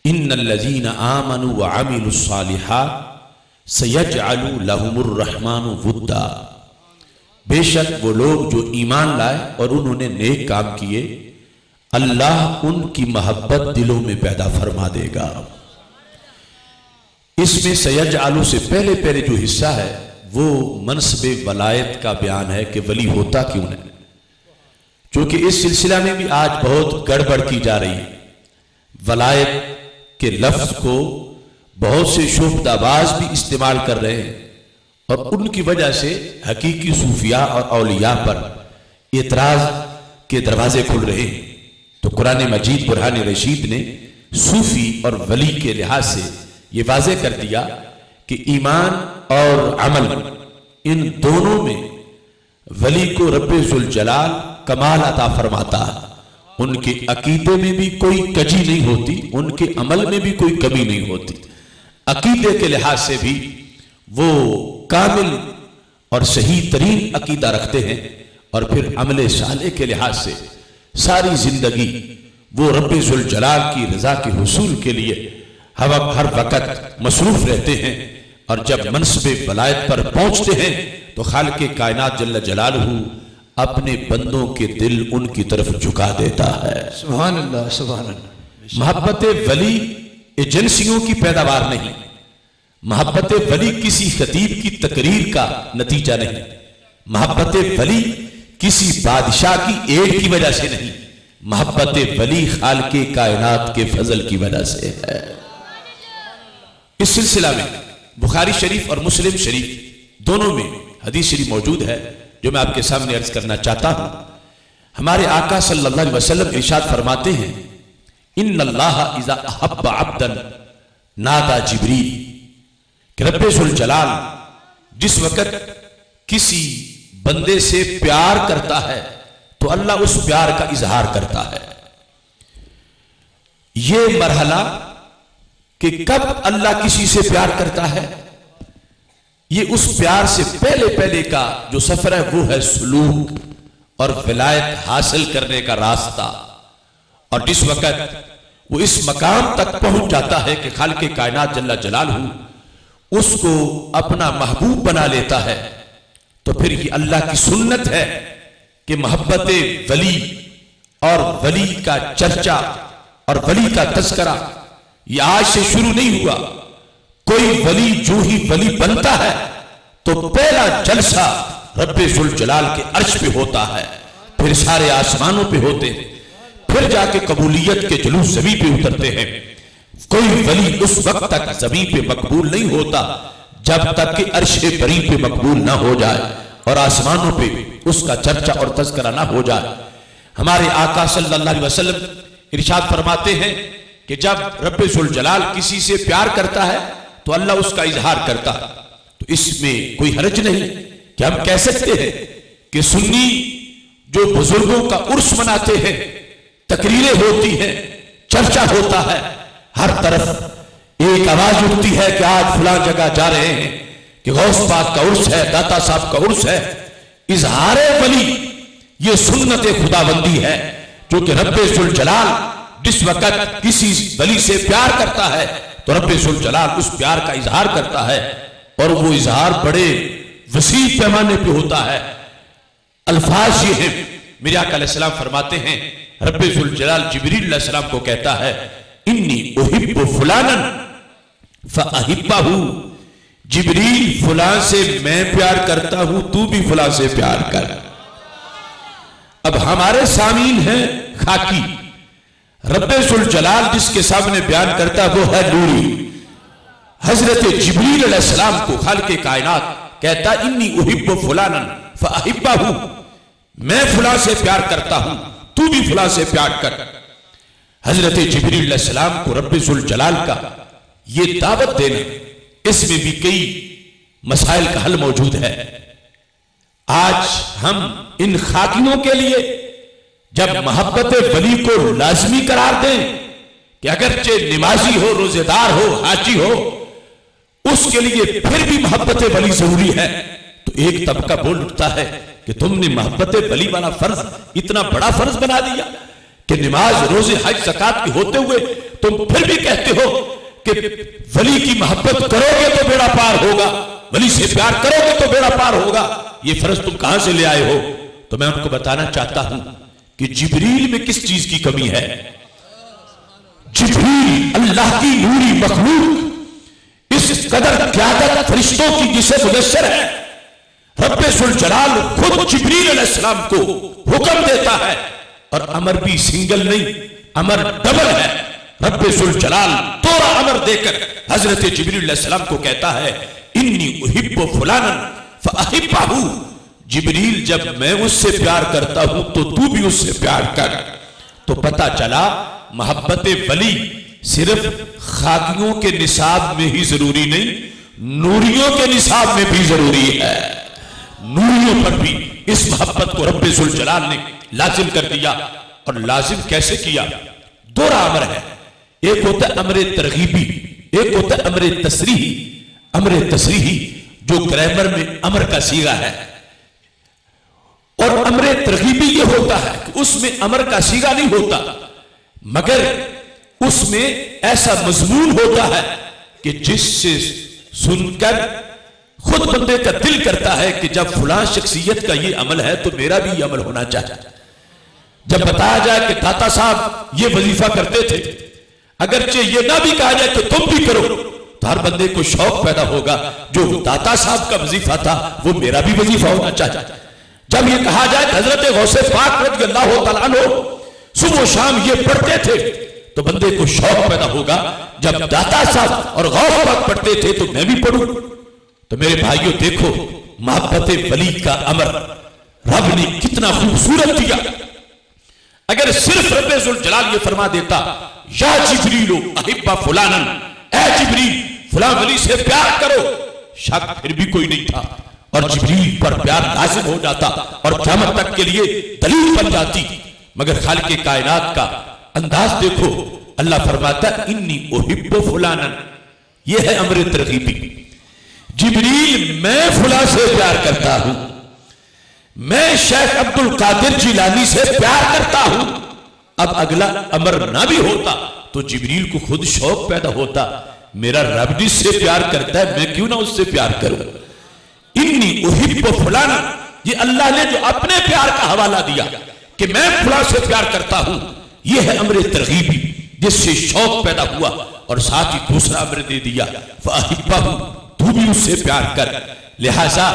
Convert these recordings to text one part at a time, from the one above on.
इन्नल्लज़ीना आमनू व अमिलुस्सालिहात सयजअलु लहुमुर रहमानु वुद्दा। बेशक वो लोग जो ईमान लाए और उन्होंने नेक काम किए, अल्लाह उनकी मोहब्बत दिलों में पैदा फरमा देगा। इसमें सयजअलु से पहले पहले जो हिस्सा है वो मनसबे वलायत का बयान है कि वली होता क्यों नहीं, क्योंकि इस सिलसिला में भी आज बहुत गड़बड़ की जा रही है। वलायत के लफ्ज को बहुत से शोबदाबाज भी इस्तेमाल कर रहे हैं और उनकी वजह से हकीकी सूफिया और औलिया पर एतराज के दरवाजे खुल रहे हैं। तो कुरान मजीद बुरहान रशीद ने सूफी और वली के लिहाज से ये वाज़े कर दिया कि ईमान और अमल इन दोनों में वली को रब्बे जुल जलाल कमाल अता फरमाता है। उनके अकीदे में भी कोई कजी नहीं होती, उनके अमल में भी कोई कमी नहीं होती। अकीदे के लिहाज से भी वो कामिल और सही तरीन अकीदा रखते हैं और फिर अमले साले के लिहाज से सारी जिंदगी वो रब्बे जुल जलाल की रजा के हुसूल के लिए हर वक्त मसरूफ रहते हैं। और जब मनसबे वलायत पर पहुंचते हैं तो खालिक़े कायनात जल्ल जलालहू अपने बंदों के दिल उनकी तरफ झुका देता है। सुभान अल्लाह, सुभान अल्लाह। मोहब्बत वली एजेंसियों की पैदावार नहीं, मोहब्बत वली किसी खतीब की तकरीर का नतीजा नहीं, मोहब्बत वली किसी बादशाह की एड की वजह से नहीं, मोहब्बत वली खालिक़े कायनात के फजल की वजह से है। इस सिलसिला में बुखारी शरीफ और मुस्लिम शरीफ दोनों में हदीस शरीफ मौजूद है जो मैं आपके सामने अर्ज करना चाहता हूं। हमारे आका सल्लल्लाहु अलैहि वसल्लम इरशाद फरमाते हैं, इन्नल्लाह इज़ा अहब्बा अब्दन नादा जिब्रील, कि रब्बे जुल जलाल जिस वक्त किसी बंदे से प्यार करता है तो अल्लाह उस प्यार का इजहार करता है। यह मरहला कि कब अल्लाह किसी से प्यार करता है, ये उस प्यार से पहले पहले का जो सफर है वो है सुलूक और विलायत हासिल करने का रास्ता। और जिस वक्त वो इस मकाम तक पहुंच जाता है कि खालिक़े कायनात जल्ल जलालहू उसको अपना महबूब बना लेता है, तो फिर ये अल्लाह की सुन्नत है कि मोहब्बत वली और वली का चर्चा और वली का तज़किरा ये आज से शुरू नहीं हुआ। कोई वली जो ही वली बनता है तो पहला जलसा रब्बे जुल जलाल के अर्श पे होता है, फिर सारे आसमानों पे होते हैं, फिर जाके कबूलियत के जुलूस ज़मीन पे उतरते हैं। कोई वली उस वक्त तक ज़मीन पे मकबूल नहीं होता जब तक कि अर्शे बरी पे मकबूल ना हो जाए और आसमानों पे उसका चर्चा और तज़किरा ना हो जाए। हमारे आका सल्लल्लाहु अलैहि वसल्लम इरशाद फरमाते हैं कि जब रब्बे जुल जलाल किसी से प्यार करता है तो अल्लाह उसका इजहार करता है। तो इसमें कोई हर्ज नहीं कि हम कह सकते हैं कि सुन्नी जो बुजुर्गों का उर्स मनाते हैं, तकरीरें होती हैं, चर्चा होता है, हर तरफ एक आवाज उठती है कि आज फलां जगह जा रहे हैं कि गौस पाक का उर्स है, दाता साहब का उर्स है। इजहार वली ये सुन्नत खुदाबंदी है, जो कि रब्बे जुल जलाल जिस वक्त किसी वली से प्यार करता है तो रब्बे जुल जलाल उस प्यार का इजहार करता है और वो इजहार बड़े वसी पैमाने पे होता है। अल्फाज ये हैं, मेरे आका अलैहिस्सलाम फरमाते हैं, रब्बे जुल जलाल जिब्रील अलैहिस्सलाम को कहता है, इन्नी उहिब्बु फुलानन फअहिब्बहु, जिब्रील फलां से मैं प्यार करता हूं, तू भी फलां से प्यार कर। अब हमारे सामीन हैं खाकी, रब्बे जुल जलाल जिसके सामने बयान करता वो है नूरी। हजरत जिब्रील अलैहिस्सलाम को खालिक़े कायनात कहता, इन्नी उहिब्बु फुलानन फअहिब्बहु, मैं फलां से प्यार करता हूं, तू भी फलां से प्यार कर। हजरत जिब्रील अलैहिस्सलाम को रब्बे जुल जलाल का ये दावत देना, इसमें भी कई मसाइल का हल मौजूद है। आज हम इन खाकियों के लिए जब मोहब्बत वली को लाजमी करार दें कि अगरचे नमाजी हो, रोजेदार हो, हाजी हो, उसके लिए फिर भी मोहब्बत वली जरूरी है, तो एक तबका बोल उठता है कि तुमने मोहब्बत वली वाला फर्ज इतना बड़ा फर्ज बना दिया कि नमाज रोजे हज ज़कात के होते हुए तुम फिर भी कहते हो कि वली की मोहब्बत करोगे तो बेड़ा पार होगा, वली से प्यार करोगे तो बेड़ा पार होगा, ये फर्ज तुम कहां से ले आए हो? तो मैं उनको बताना चाहता हूं कि जिब्रील में किस चीज की कमी है। जिब्रील अल्लाह की नूरी मखलूक, इस कदर क़यादत फरिश्तों की जिसे मुयस्सर है, रब्बे जुल जलाल खुद जिब्रील अलैहिस्सलाम को हुक्म देता है, और अमर भी सिंगल नहीं, अमर डबल है। रब्बे जुल जलाल तोरा अमर देकर हजरत जिब्रील अलैहिस्सलाम को कहता है, इन्नी उहिब्बु फुलानन फअहिब्बहु। जिब्रील, जब मैं उससे प्यार करता हूं तो तू भी उससे प्यार कर। तो पता चला मोहब्बत वली सिर्फ खाकियों के निसाब में ही जरूरी नहीं, नूरियों के निसाब में भी जरूरी है। नूरियों पर भी इस मोहब्बत को रब्बे जुल जलाल ने लाजिम कर दिया। और लाजिम कैसे किया? दो अमर है, एक होता है अमरे तरगीबी, एक होता है अमरे तसरीही। अमरे तसरीही जो ग्रामर में अमर का सीगा है, और अमरे तरगीबी ये होता है कि उसमें अमर का सीगा नहीं होता, मगर उसमें ऐसा मजमून होता है कि जिससे सुनकर खुद बंदे का दिल करता है कि जब फुलां शख्सियत का ये अमल है तो मेरा भी ये अमल होना चाहिए। जब बताया जाए कि दाता साहब ये वजीफा करते थे, अगरचे ये ना भी कहा जाए कि तुम भी करो, तो हर बंदे को शौक पैदा होगा, जो दाता साहब का वजीफा था वो मेरा भी वजीफा होना चाहिए। जब ये कहा जाए कि हजरत गौसे पाक रज़ियल्लाहु तआला अन्हु सुबह शाम ये पढ़ते थे, तो बंदे को शौक पैदा होगा, जब दाता साहब और गौस पाक पढ़ते थे तो मैं भी पढ़ूं। तो मेरे भाइयों देखो, मोहब्बत वली का अमर रब ने कितना खूबसूरत दिया। अगर सिर्फ रब्बे जुल जलाल ये फरमा देता, या जिब्रील अहिब्बा फुलानन, ऐ जिब्रील फुलां वली से प्यार करो, शक फिर भी कोई नहीं था, और जिब्रील पर प्यार लाजिम हो जाता और क़यामत तक के लिए दलील बन जाती। मगर खालिक़े कायनात का अंदाज देखो, अल्लाह फरमाता इन्नी उहिब्बु फुलानन, ये है अमर तरगीबी। जिब्रील मैं फुला से प्यार करता हूं, मैं शेख अब्दुल कादिर जिलानी से प्यार करता हूं। अब अगला अमर ना भी होता तो जिब्रील को खुद शौक पैदा होता, मेरा रब जिससे प्यार करता है मैं क्यों ना उससे प्यार करूं। इन्नी उहिब्बु फुलानन, ये अल्लाह ने जो अपने प्यार का हवाला दिया कि मैं फुला से प्यार करता हूं, यह है अमर तरगीबी, जिससे शौक पैदा हुआ। और साथ ही दूसरा अमर दे दिया, फअहिब्बहु, तू भी उससे प्यार कर। लिहाजा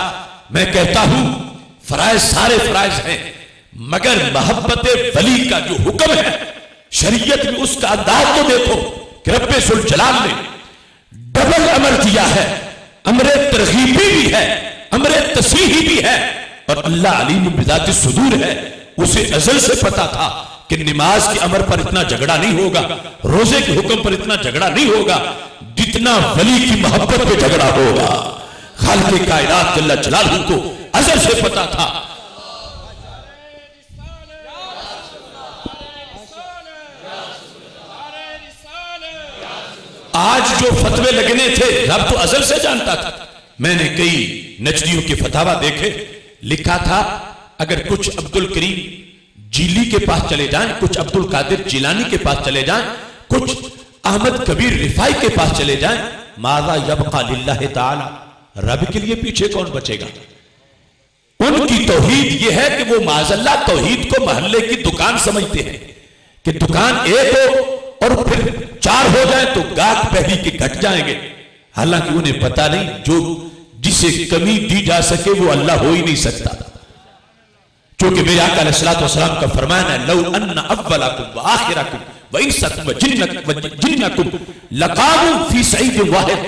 मैं कहता हूं फराइज सारे फराइज हैं, मगर मोहब्बत वली का जो हुक्म है शरीयत में, उसका अंदाज तो देखो कि रब्बे जुल जलाल ने डबल अमर दिया है, अमरे तरगीबी भी है, अमरे तस्रीही भी है। और अल्लाह अलीम बिज़ाति सुदूर है, उसे अज़ल से पता था कि नमाज के अमर पर इतना झगड़ा नहीं होगा, रोजे के हुक्म पर इतना झगड़ा नहीं होगा, जितना वली की मोहब्बत पे झगड़ा होगा। खालिक़े कायनात जल्ल जलालहू को अज़ल से पता था। आज जो फतवे लगने थे रब तो अज़ल से जानता था। मैंने कई नजदियों के फतावा देखे, लिखा था अगर कुछ अब्दुल करीम जीली के पास चले जाएं, कुछ अब्दुल कादिर जिलानी के पास चले जाएं, कुछ अहमद कबीर रिफाई के पास चले जाएं, माज़ा यबक़ा लिल्लाहि ताला, रब के लिए पीछे कौन बचेगा। उनकी तौहीद यह है कि वो माज़अल्लाह तौहीद को महल्ले की दुकान समझते हैं कि दुकान एक हो और फिर चार हो जाए तो गाहक पहली के घट जाएंगे। हालांकि उन्हें पता नहीं जो जिसे कमी दी जा सके वो अल्लाह हो ही नहीं सकता, क्योंकि मेरे आका अलैहिस्सलातु वस्सलाम का फरमान है, लौ अन्ना अव्वलकुम व आखिरकुम व इंसकुम व जिन्नकुम लकामू फी सईद वाहिद,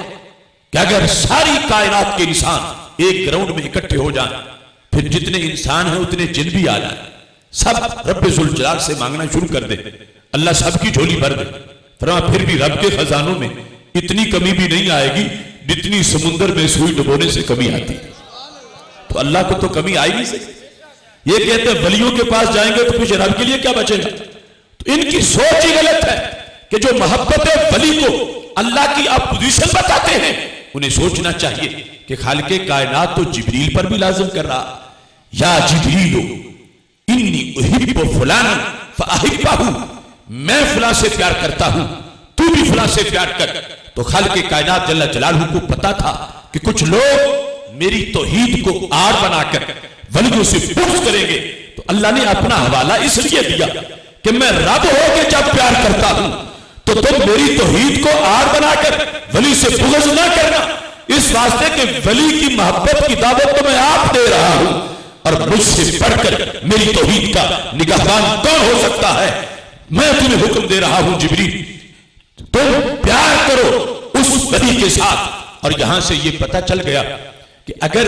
कि अगर सारी कायनात के इंसान एक ग्राउंड में इकट्ठे हो जाएं, फिर जितने इंसान हैं उतने जिन भी आ जाए, सब रब्बे जुल जलाल से मांगना शुरू कर दे, अल्लाह सबकी झोली भर दे। फिर भी रब के खजानों में इतनी कमी भी नहीं आएगी जितनी समुद्र में सुई डुबोने से कमी आती। तो अल्लाह को तो कमी आई नहीं सकती। ये कहते हैं वलियों के पास जाएंगे तो कुछ रब के लिए क्या बचेगा। तो इनकी सोच ही गलत है कि जो मोहब्बत वली को अल्लाह की आप पोजीशन बताते हैं, उन्हें सोचना चाहिए कि खालिक़े कायनात तो जिब्रील पर भी लाजिम कर रहा, या जिब्रील इन्नी उहिब्बु फुलानन फ़अहिब्बहु, मैं फलां से प्यार करता हूं, तू भी फलां से प्यार कर। तो खालिक़े कायनात जल्ल जलालहू को पता था कि कुछ लोग मेरी तौहीद को आड़ बनाकर वलियों से बुग़्ज़ करेंगे, तो अल्लाह ने अपना हवाला इसलिए दिया कि मैं रब हो के जब प्यार करता हूं तो तुम मेरी तौहीद को आड़ बनाकर वली से बुग़्ज़ ना करना। इस वास्ते के वली की मोहब्बत की दावत तो मैं आप दे रहा हूं, और मुझसे बढ़कर मेरी तौहीद का निगहबान कौन हो सकता है। मैं तुम्हें हुक्म दे रहा हूं जिब्रील, तुम प्यार करो उस वली के साथ। और यहां से यह पता चल गया कि अगर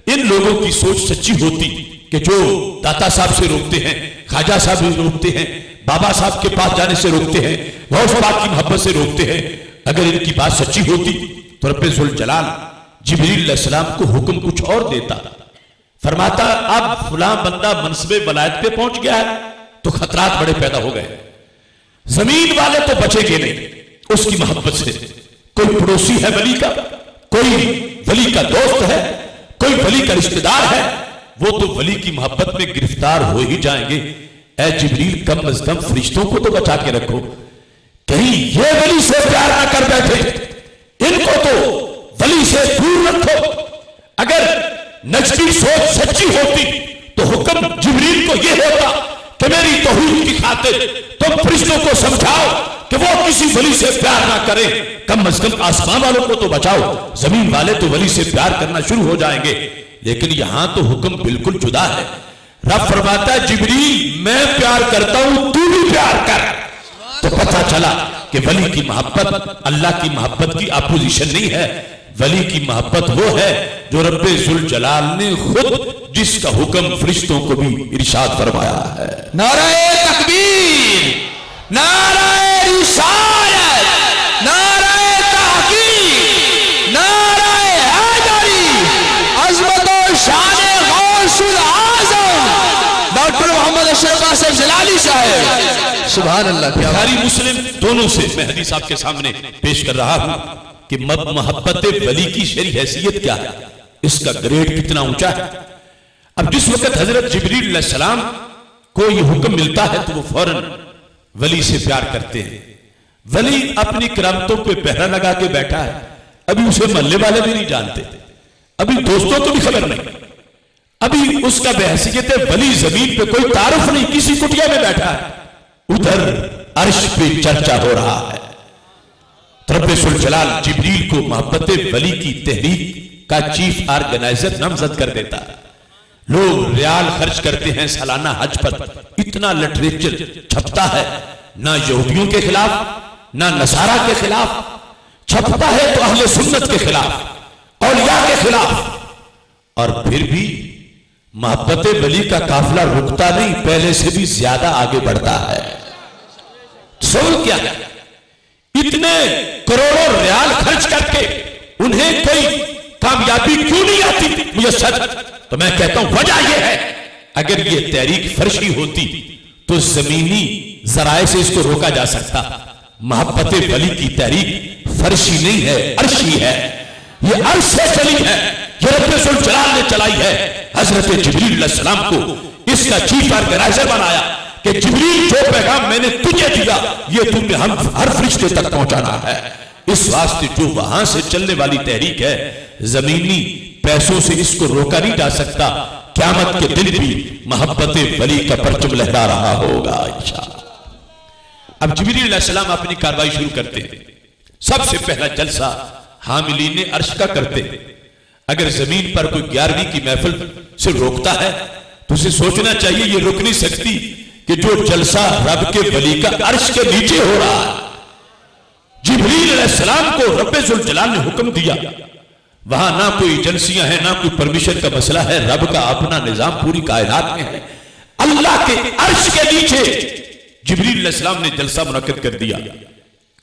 इन लोगों की सोच सच्ची होती कि जो दाता साहब से रोकते हैं, ख्वाजा साहब से रोकते हैं, बाबा साहब के पास जाने से रोकते हैं, गौस पाक की मोहब्बत से रोकते हैं, अगर इनकी बात सच्ची होती तो रब्बे ज़ुल जलाल जिब्रील अलैहिस्सलाम को हुक्म कुछ और देता, फरमाता अब फलां बंदा मनसबे वलायत पे पहुंच गया है तो खतरात बड़े पैदा हो गए, जमीन वाले तो बचेंगे नहीं उसकी मोहब्बत से। कोई पड़ोसी है वली का, कोई वली का दोस्त है, कोई वली का रिश्तेदार है, वो तो वली की मोहब्बत में गिरफ्तार हो ही जाएंगे। ऐ जिब्रील कम अज कम फरिश्तों को तो बचा के रखो, कहीं ये वली से प्यार ना कर बैठे, इनको तो वली से दूर रखो। अगर नजदी सोच सच्ची होती तो हुक्म जिब्रील को यह होता कि मेरी तौहीद की खातिर तुम फरिश्तों को समझाओ कि वो किसी वली से प्यार ना करें, कम अज कम आसमान वालों को तो बचाओ, जमीन वाले तो वली से प्यार करना शुरू हो जाएंगे। लेकिन यहां तो हुक्म बिल्कुल जुदा है। रब फरमाता है जिब्रील मैं प्यार करता हूं, तू भी प्यार कर। तो पता चला कि वली की मोहब्बत अल्लाह की मोहब्बत की अपोजिशन नहीं है। वली की मोहब्बत वो है जो रब्बे ज़ुल जलाल ने खुद जिसका हुक्म फरिश्तों को भी इरशाद फरमाया है। नाराए तकबीर, नाराए रिसालत, नाराए तहकीक, नाराए हैदरी, अज़मत और शान गौसुल आज़म डॉक्टर मोहम्मद अशरफ कासिम जलाली साहब। सुभान अल्लाह। बुखारी मुस्लिम दोनों से मैं हदीस आपके सामने पेश कर रहा हूं कि मोहब्बत वली की शरई हैसियत क्या है, इसका ग्रेड कितना ऊंचा है। अब जिस वक्त हजरत जिब्रील अलैहिस्सलाम को यह हुक्म मिलता है तो वो फौरन वली से प्यार करते हैं। वली अपनी करामतों पे पहरा लगा के बैठा है, अभी उसे मोहल्ले वाले भी नहीं जानते, अभी दोस्तों को भी खबर नहीं, अभी उसका बहैसियत वली जमीन पे कोई तारुफ नहीं, किसी कुटिया में बैठा है, उधर अर्श पे चर्चा हो रहा है। रब्बे ज़ुल जलाल जिब्रील को मोहब्बत वली की तहरीक का चीफ ऑर्गेनाइजर नामजद कर देता है। लोग रियाल खर्च करते हैं सालाना हज पर, इतना लिटरेचर छपता है, ना यहूदियों के खिलाफ ना नसारा के खिलाफ छपता है, तो अहले सुन्नत के खिलाफ, औलिया के खिलाफ। और फिर भी मोहब्बत वली का काफिला रुकता नहीं, पहले से भी ज्यादा आगे बढ़ता है। सोल क्या है, इतने करोड़ों रियाल खर्च करके उन्हें कोई कामयाबी क्यों नहीं आती मुयस्सर? तो मैं कहता हूं वजह यह है, अगर ये तहरीक फर्शी होती तो जमीनी जराए से इसको रोका जा सकता। मोहब्बत वली की तहरीक फर्शी नहीं है, अर्शी है, ये अर्श से चली है, ये रब्बे ज़ुल जलाल ने चलाई है। हजरत जिब्रील अलैहिस्सलाम को इसका चीफ ऑर्गेनाइजर बनाया कि जिब्रील जो पैगाम मैंने तुझे दिया ये तुमने हम हर फरिश्ते तक पहुंचाना है। इस वास्ते जो वहां से चलने वाली तहरीक है, जमीनी पैसों से इसको रोका नहीं जा सकता। क़यामत के दिन भी मोहब्बत वली का परचम लहरा रहा होगा इंशाअल्लाह। अब जिब्रील अलैहिस्सलाम अपनी कार्रवाई शुरू करते हैं। सबसे पहला जलसा हामिलीन अर्श का करते हैं। अगर जमीन पर कोई 11वीं की महफिल से रोकता है तो उसे सोचना चाहिए ये रुक नहीं सकती कि जो जलसा रब के वली का अर्श के नीचे हो रहा है। जिब्रील अलैहिस्सलाम को रब्बे ज़ुल जलाल ने हुक्म दिया, वहां ना कोई एजेंसियां हैं, ना कोई परमिशन का मसला है, रब का अपना निजाम पूरी कायनात में है। अल्लाह के अर्श के नीचे जिब्रील अलैहिस्सलाम ने जलसा मुनक्किद कर दिया।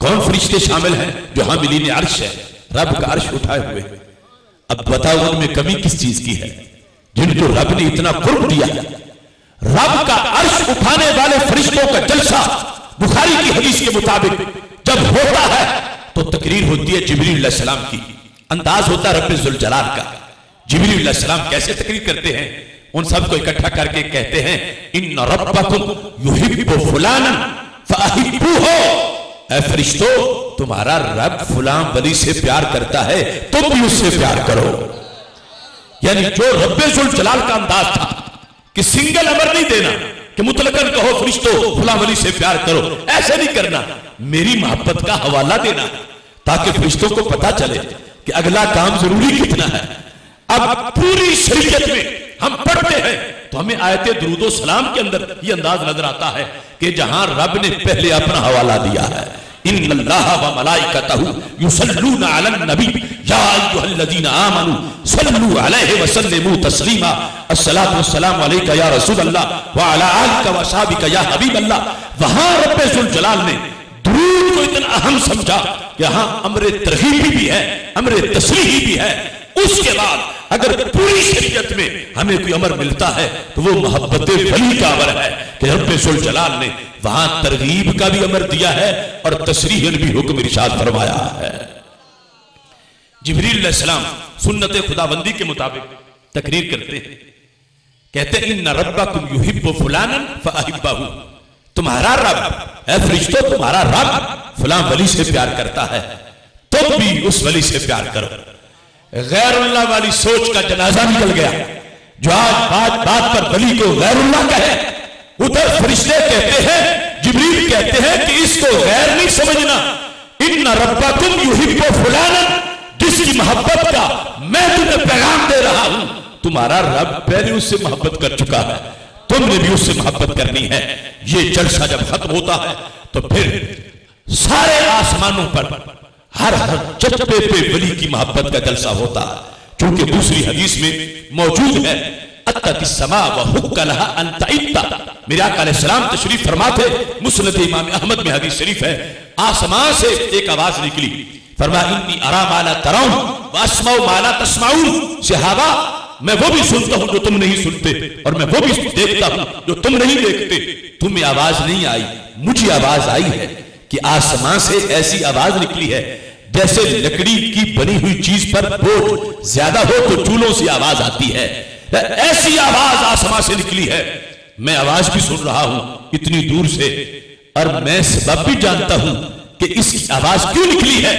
कौन फरिश्ते शामिल हैं? जो हामिलीन अर्श है, रब का अर्श उठाए हुए। अब बताओ उनमें कमी किस चीज की है जिनको रब ने इतना कुर्ब दिया? रब का अर्श उठाने वाले फरिश्तों का जलसा बुखारी की हदीस के मुताबिक जब होता है तो तकरीर होती है जिब्रील अलैहिस्सलाम की, अंदाज होता है रब्बे ज़ुल जलाल का। जिब्रील अलैहिस्सलाम कैसे तकरीर करते हैं? उन सबको इकट्ठा करके कहते हैं इन्न रब्बकुम युहिब्बु फुलानन फअहिब्बुहु। ऐ फरिश्तों, तुम्हारा रब फुलां वली से प्यार करता है, तुम भी उससे प्यार करो। यानी जो रब्बे जुल जलाल का अंदाज था कि सिंगल अमर नहीं देना कि मुतलकन कहो फरिश्तों फुलां वली से प्यार करो, ऐसे नहीं करना, मेरी मोहब्बत का हवाला देना ताकि फरिश्तों को पता चले कि अगला काम जरूरी कितना है। अब पूरी शरीयत में हम पढ़ते हैं तो हमें आयते दुरूदो सलाम के अंदर ये अंदाज नजर आता है कि जहां रब ने पहले अपना हवाला दिया है, इन्नल्लाह व मलाइकतहु युसल्लूना अलन नबी या अय्युहल्लज़ीना आमनू सल्लू अलैहि व सल्लिमू तस्लीमा। अस्सलातु वस्सलामु अलैका या रसूल अल्लाह व अला आलिका व असहाबिका या हबीब अल्लाह। वहां रब्बे जुल जलाल ने दुरूद को इतना अहम समझा कि यहां अमरे तरगीबी भी है, अमरे तस्लीही भी है। उसके बाद अगर पूरी शरीयत में हमें कोई अमर मिलता है तो वो मोहब्बत वली का अमर है कि रब्बे जुल जलाल ने वहां तरगीब का भी अमर दिया है और तस्रीहन भी हुक्म इरशाद फरमाया है। जिब्रील अलैहिस्सलाम सुन्नत खुदाबंदी के मुताबिक तकरीर करते हैं, कहते हैं इन्ना रब्बकुम युहिब्बु फुलानन फअहिब्बहु। तुम्हारा रब, ऐ फरिश्तों, तुम्हारा रब फलां वली से प्यार करता है, तुम भी उस वली से प्यार करो। गैरुल्लाह वाली सोच का जनाजा निकल गया। जो आज बात पर वली को गैरुल्लाह कहे, उधर फरिश्ते कहते हैं, जिब्रील कहते हैं कि इसको गैर नहीं समझना। इन्ना रब्बकुम युहिब्बु फुलानन, जिसकी मोहब्बत का मैं तुम्हें पैगाम दे रहा हूं, तुम्हारा रब पहले उससे मोहब्बत कर चुका है, तुमने भी उससे मोहब्बत करनी है। ये जलसा जब खत्म होता है तो फिर सारे आसमानों पर हर जज्बे पे वली की मोहब्बत का जलसा होता है। क्योंकि दूसरी हदीस में मौजूद है अत्ततिस्समा व हुक्कलहा अन तइत्ता। मेरे आका अलैहिस्सलाम तशरीफ फरमाते, मुस्नद इमाम अहमद में हदीस शरीफ है, आसमान से एक आवाज निकली, फरमाया इन्नी अरा मा ला तराउन व अस्माउ मा ला तस्माउन। सहाबा, मैं वो भी सुनता हूं जो तुम नहीं सुनते और मैं वो भी देखता हूं जो तुम नहीं देखते। तुम्हें आवाज नहीं आई, मुझे आवाज आई है कि आसमान से ऐसी आवाज निकली है जैसे लकड़ी की बनी हुई चीज पर बोझ ज्यादा हो तो चूल्हों से आवाज आती है, ऐसी आवाज आसमान से निकली है। मैं आवाज भी सुन रहा हूं इतनी दूर से और मैं सबब भी जानता हूं कि इसकी आवाज क्यों निकली है।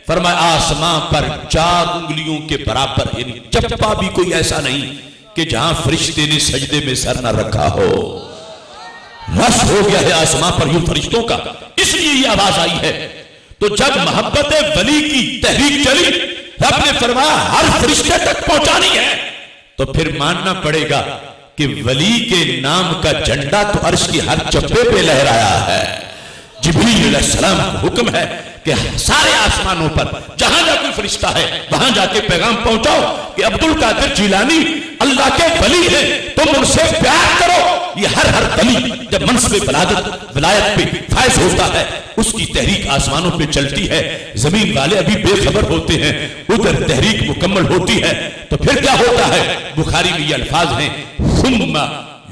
फरमाया आसमान पर 4 उंगलियों के बराबर, यानी चप्पा भी कोई ऐसा नहीं कि जहां फरिश्ते ने सजदे में सर न रखा हो। रश हो गया है आसमान पर यूं फरिश्तों का, इसलिए ये आवाज आई है। तो जब मोहब्बत वली की तहरीक चली, रब ने फरमाया हर फरिश्ते तक पहुंचानी है, तो फिर मानना पड़ेगा कि वली के नाम का झंडा तो अर्श की हर चप्पे पे लहराया है। जिब्रील अलैहिस्सलाम का हुक्म है कि सारे आसमानों पर जहां जहां कोई फरिश्ता है वहां जाके पैगाम पहुंचाओ कि अब्दुल कादिर जिलानी अल्लाह के वली है, तुम उनसे प्यार करो। ये हर वली जब मनसबे विलायत पे फायज होता है, उसकी तहरीक आसमानों पे चलती है, जमीन वाले अभी बेखबर होते हैं, उधर तहरीक मुकम्मल होती है। तो फिर क्या होता है, बुखारी में ये अल्फाज हैं, सुम्मा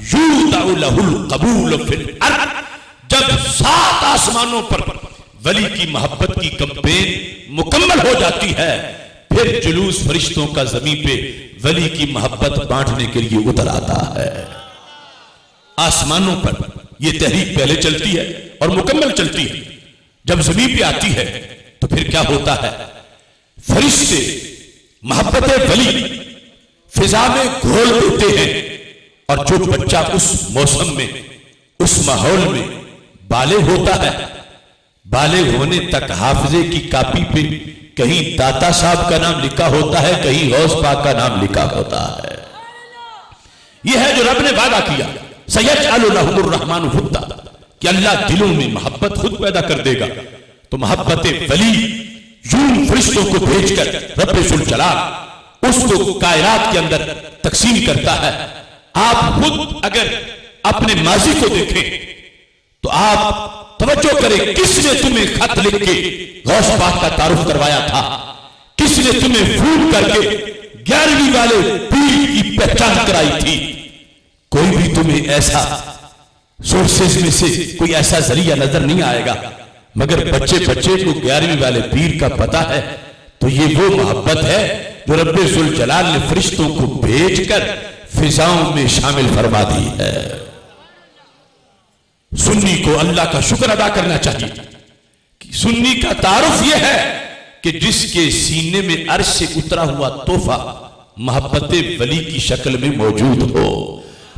यूदअ लहुल कबूल फिल अर्द। जब 7 आसमानों पर वली की मोहब्बत की कैंपेन मुकम्मल हो जाती है, फिर जुलूस फरिश्तों का जमीन पे वली की मोहब्बत बांटने के लिए उतर आता है। आसमानों पर यह तहरीक पहले चलती है और मुकम्मल चलती है। जब जमीन पे आती है तो फिर क्या होता है, फरिश्ते मोहब्बत वली फिजा में घोल देते हैं और जो बच्चा उस मौसम में, उस माहौल में बालिग होता है, बालिग होने तक हाफिजे की कापी पे कहीं दाता साहब का नाम लिखा होता है, कहीं गौस पाक का नाम लिखा होता है। यह है जो रब ने वादा किया, सयजअलु लहुमुर रहमानु वुद्दा, कि अल्लाह दिलों में मोहब्बत खुद पैदा कर देगा। तो मोहब्बत वली यूं फरिश्तों को भेजकर रब्बे जुल जलाल उसको कायनात के अंदर तकसीम करता है। आप खुद अगर अपने माजी को देखें तो आप तवज्जो करें, किसने तुम्हें खत लिख के गौस पाक का तारुफ करवाया था, किसने तुम्हें फोन करके 11वीं वाले पीर की पहचान कराई थी। कोई भी तुम्हें ऐसा सोर्सेज में से कोई ऐसा जरिया नजर नहीं आएगा, मगर बच्चे बच्चे को 11वीं वाले पीर का पता है। तो ये वो मोहब्बत है जो रब्बे जुल जलाल ने फरिश्तों को भेजकर फिजाओं में शामिल फरमा दी है। सुन्नी को अल्लाह का शुक्र अदा करना चाहिए कि सुन्नी का तारुफ यह है कि जिसके सीने में अर्श से उतरा हुआ तोहफा मोहब्बत वली की शक्ल में मौजूद हो,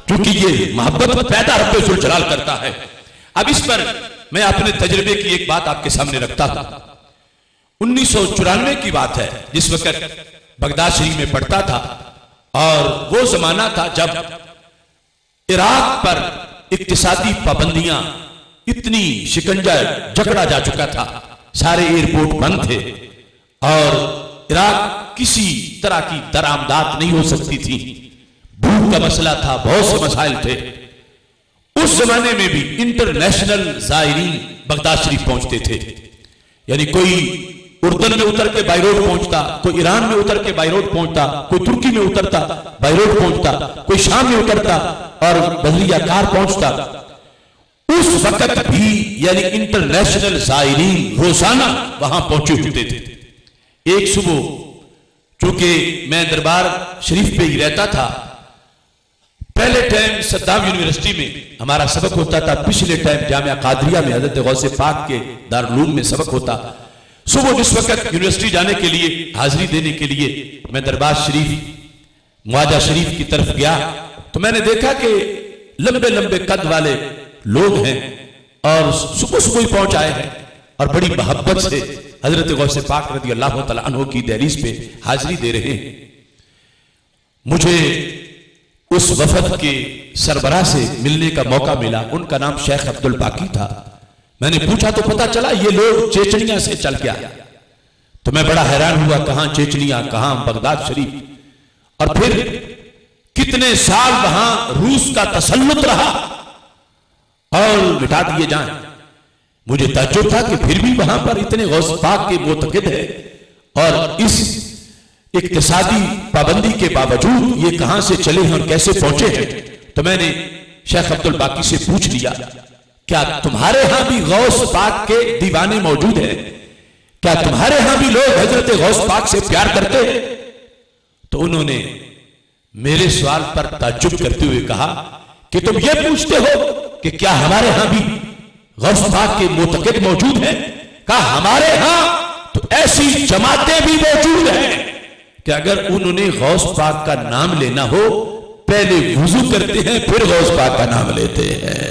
क्योंकि ये मोहब्बत पैदा रब्बे जुल जलाल करता है। अब इस पर मैं अपने तजर्बे की एक बात आपके सामने रखता हूं। 1994 की बात है, जिस वक्त बगदाद शरीफ में पढ़ता था, और वो जमाना था जब इराक पर इक्तिसादी पाबंदियां इतनी शिकंजा जकड़ा जा चुका था, सारे एयरपोर्ट बंद थे और इराक किसी तरह की दरामदात नहीं हो सकती थी, भूख का मसला था, बहुत से मसाइल थे। उस जमाने में भी इंटरनेशनल जायरीन बगदाद शरीफ पहुंचते थे, यानी कोई उर्दन में उतर के बाई रोड पहुंचता, कोई ईरान में उतर के बाई रोड पहुंचता, कोई तुर्की में उतरता बाई रोड पहुंचता, कोई शाम में उतरता और बदरिया कार पहुंचता। उस वक्त भी यानी इंटरनेशनल जायरीन रोजाना वहां पहुंचे होते थे। एक सुबह चूंकि मैं दरबार शरीफ पे ही रहता था, पहले टाइम सद्दाम यूनिवर्सिटी में हमारा सबक होता था, पिछले टाइम जामिया कादरिया में हजरत गौसे पाक के दारुल में सबक होता। सुबह जिस वक्त यूनिवर्सिटी जाने के लिए, हाजिरी देने के लिए मैं दरबार शरीफ मुआजा शरीफ की तरफ गया, तो मैंने देखा कि लंबे लंबे कद वाले लोग हैं और सुबह सुबह ही पहुंच आए हैं और बड़ी मोहब्बत से हजरत गौसे पाक रज़ी अल्लाह तआला अन्हु की दहलीज पे हाजिरी दे रहे हैं। मुझे उस वफद के सरबराह से मिलने का मौका मिला। उनका नाम शेख अब्दुल बाकी था। मैंने पूछा तो पता चला ये लोग चेचनिया से चल के आए। तो मैं बड़ा हैरान हुआ, कहां चेचनिया, कहां बगदाद शरीफ, और फिर कितने साल वहां रूस का तसल्लुत रहा और मिटा दिए जाएं। मुझे ताज्जुब था कि फिर भी वहां पर इतने गौस पाक के मोतकिद है और इस इक्तिसादी पाबंदी के बावजूद ये कहां से चले हैं और कैसे पहुंचे हैं। तो मैंने शेख अब्दुल बाकी से पूछ लिया, क्या तुम्हारे यहां भी गौस पाक के दीवाने मौजूद हैं? क्या तुम्हारे यहां भी लोग हजरत गौस पाक से प्यार करते हैं? तो उन्होंने मेरे सवाल पर ताज्जुब करते हुए कहा कि तुम ये पूछते हो कि क्या हमारे यहां भी गौस पाक के मुतक़िद मौजूद हैं? कहा हमारे यहां तो ऐसी जमातें भी मौजूद हैं कि अगर उन्होंने गौस पाक का नाम लेना हो, पहले वुजू करते हैं, फिर गौस पाक का नाम लेते हैं।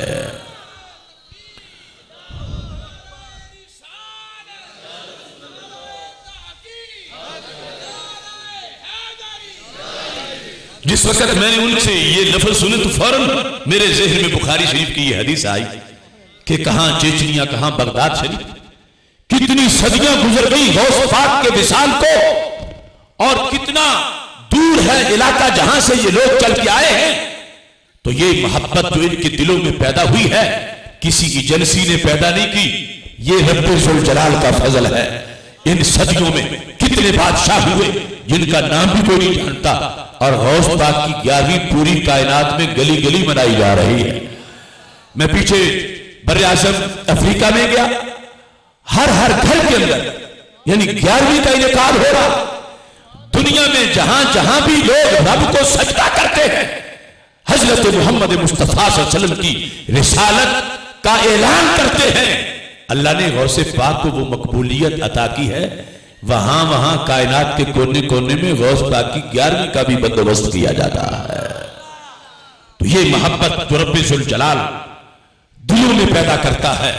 जिस वक्त मैंने उनसे ये लफ्ज सुने तो फौरन मेरे ज़हन में बुखारी शरीफ की ये हदीस आई कि कहां चेचनिया, कहां बगदाद शरीफ, कितनी सदियां गुजर गई गौस पाक के विसाल को, और कितना दूर है इलाका जहां से ये लोग चल के आए हैं। तो ये मोहब्बत जो इनके दिलों में पैदा हुई है, किसी एजेंसी ने पैदा नहीं की, ये रब्बे जुल जलाल का फजल है। इन सदियों में कितने बादशाह हुए जिनका नाम भी कोई नहीं जानता, और गौस पाक की 11वीं पूरी कायनात में गली गली मनाई जा रही है। मैं पीछे बर्रे आज़म अफ्रीका में गया, हर घर के अंदर यानी 11वीं का इनेकाद हो रहा। दुनिया में जहां जहां भी लोग रब को सजदा करते हैं, हजरत मोहम्मद मुस्तफा सल्लल्लाहु अलैहि वसल्लम की रिसालत का ऐलान करते हैं। अल्लाह ने गौसे पाक को वो मकबूलियत अता की है, वहां वहां कायनात के कोने कोने में गौस पाक की 11वीं का भी बंदोबस्त किया जाता है। तो ये मोहब्बत जो रब्बे जुल जलाल दिलों में पैदा करता है,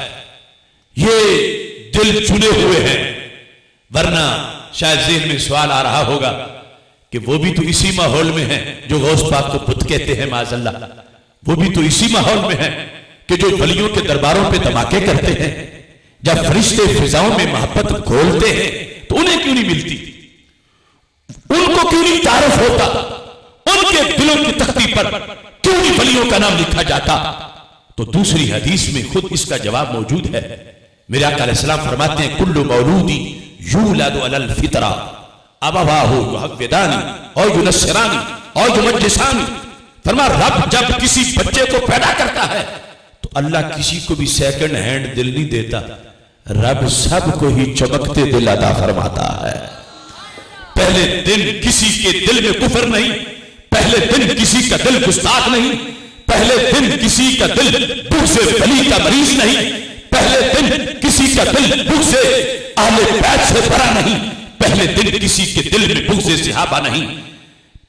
ये दिल चुने हुए हैं। वरना शायद ज़हन में सवाल आ रहा होगा कि वो भी तो इसी माहौल में है जो गौस पाक को बुत कहते हैं, माज़अल्लाह, वो भी तो इसी माहौल में है कि जो वलियों के दरबारों पे धमाके करते हैं। जब फरिश्ते फिजाओं में मोहब्बत घोलते हैं तो उन्हें क्यों नहीं मिलती, उनको क्यों नहीं तारुफ होता, उनके दिलों की तख्ती पर क्यों नहीं वलियों का नाम लिखा जाता। तो दूसरी हदीस में खुद इसका जवाब मौजूद है। मेरे आका अलैहिस्सलाम फरमाते हैं, कुल्लु मौलूदी यूलदु अलल फितरा अबवाहु युहव्विदानी और युनस्सिरानी और युमज्जिसानी। फरमा रब जब किसी बच्चे को पैदा करता है तो अल्लाह किसी को भी सेकंड हैंड दिल नहीं देता, रब सबको ही चमकते दिल अता फरमाता है। पहले दिन किसी के दिल में कुफर नहीं, पहले दिन किसी का दिल गुस्ताख नहीं, पहले दिन किसी का दिल बुग़्ज़ वली का मरीज नहीं, पहले दिन किसी का दिल बुग़्ज़ अहले बैत से भरा नहीं, पहले दिन किसी के दिल में बुग़्ज़ सहाबा नहीं,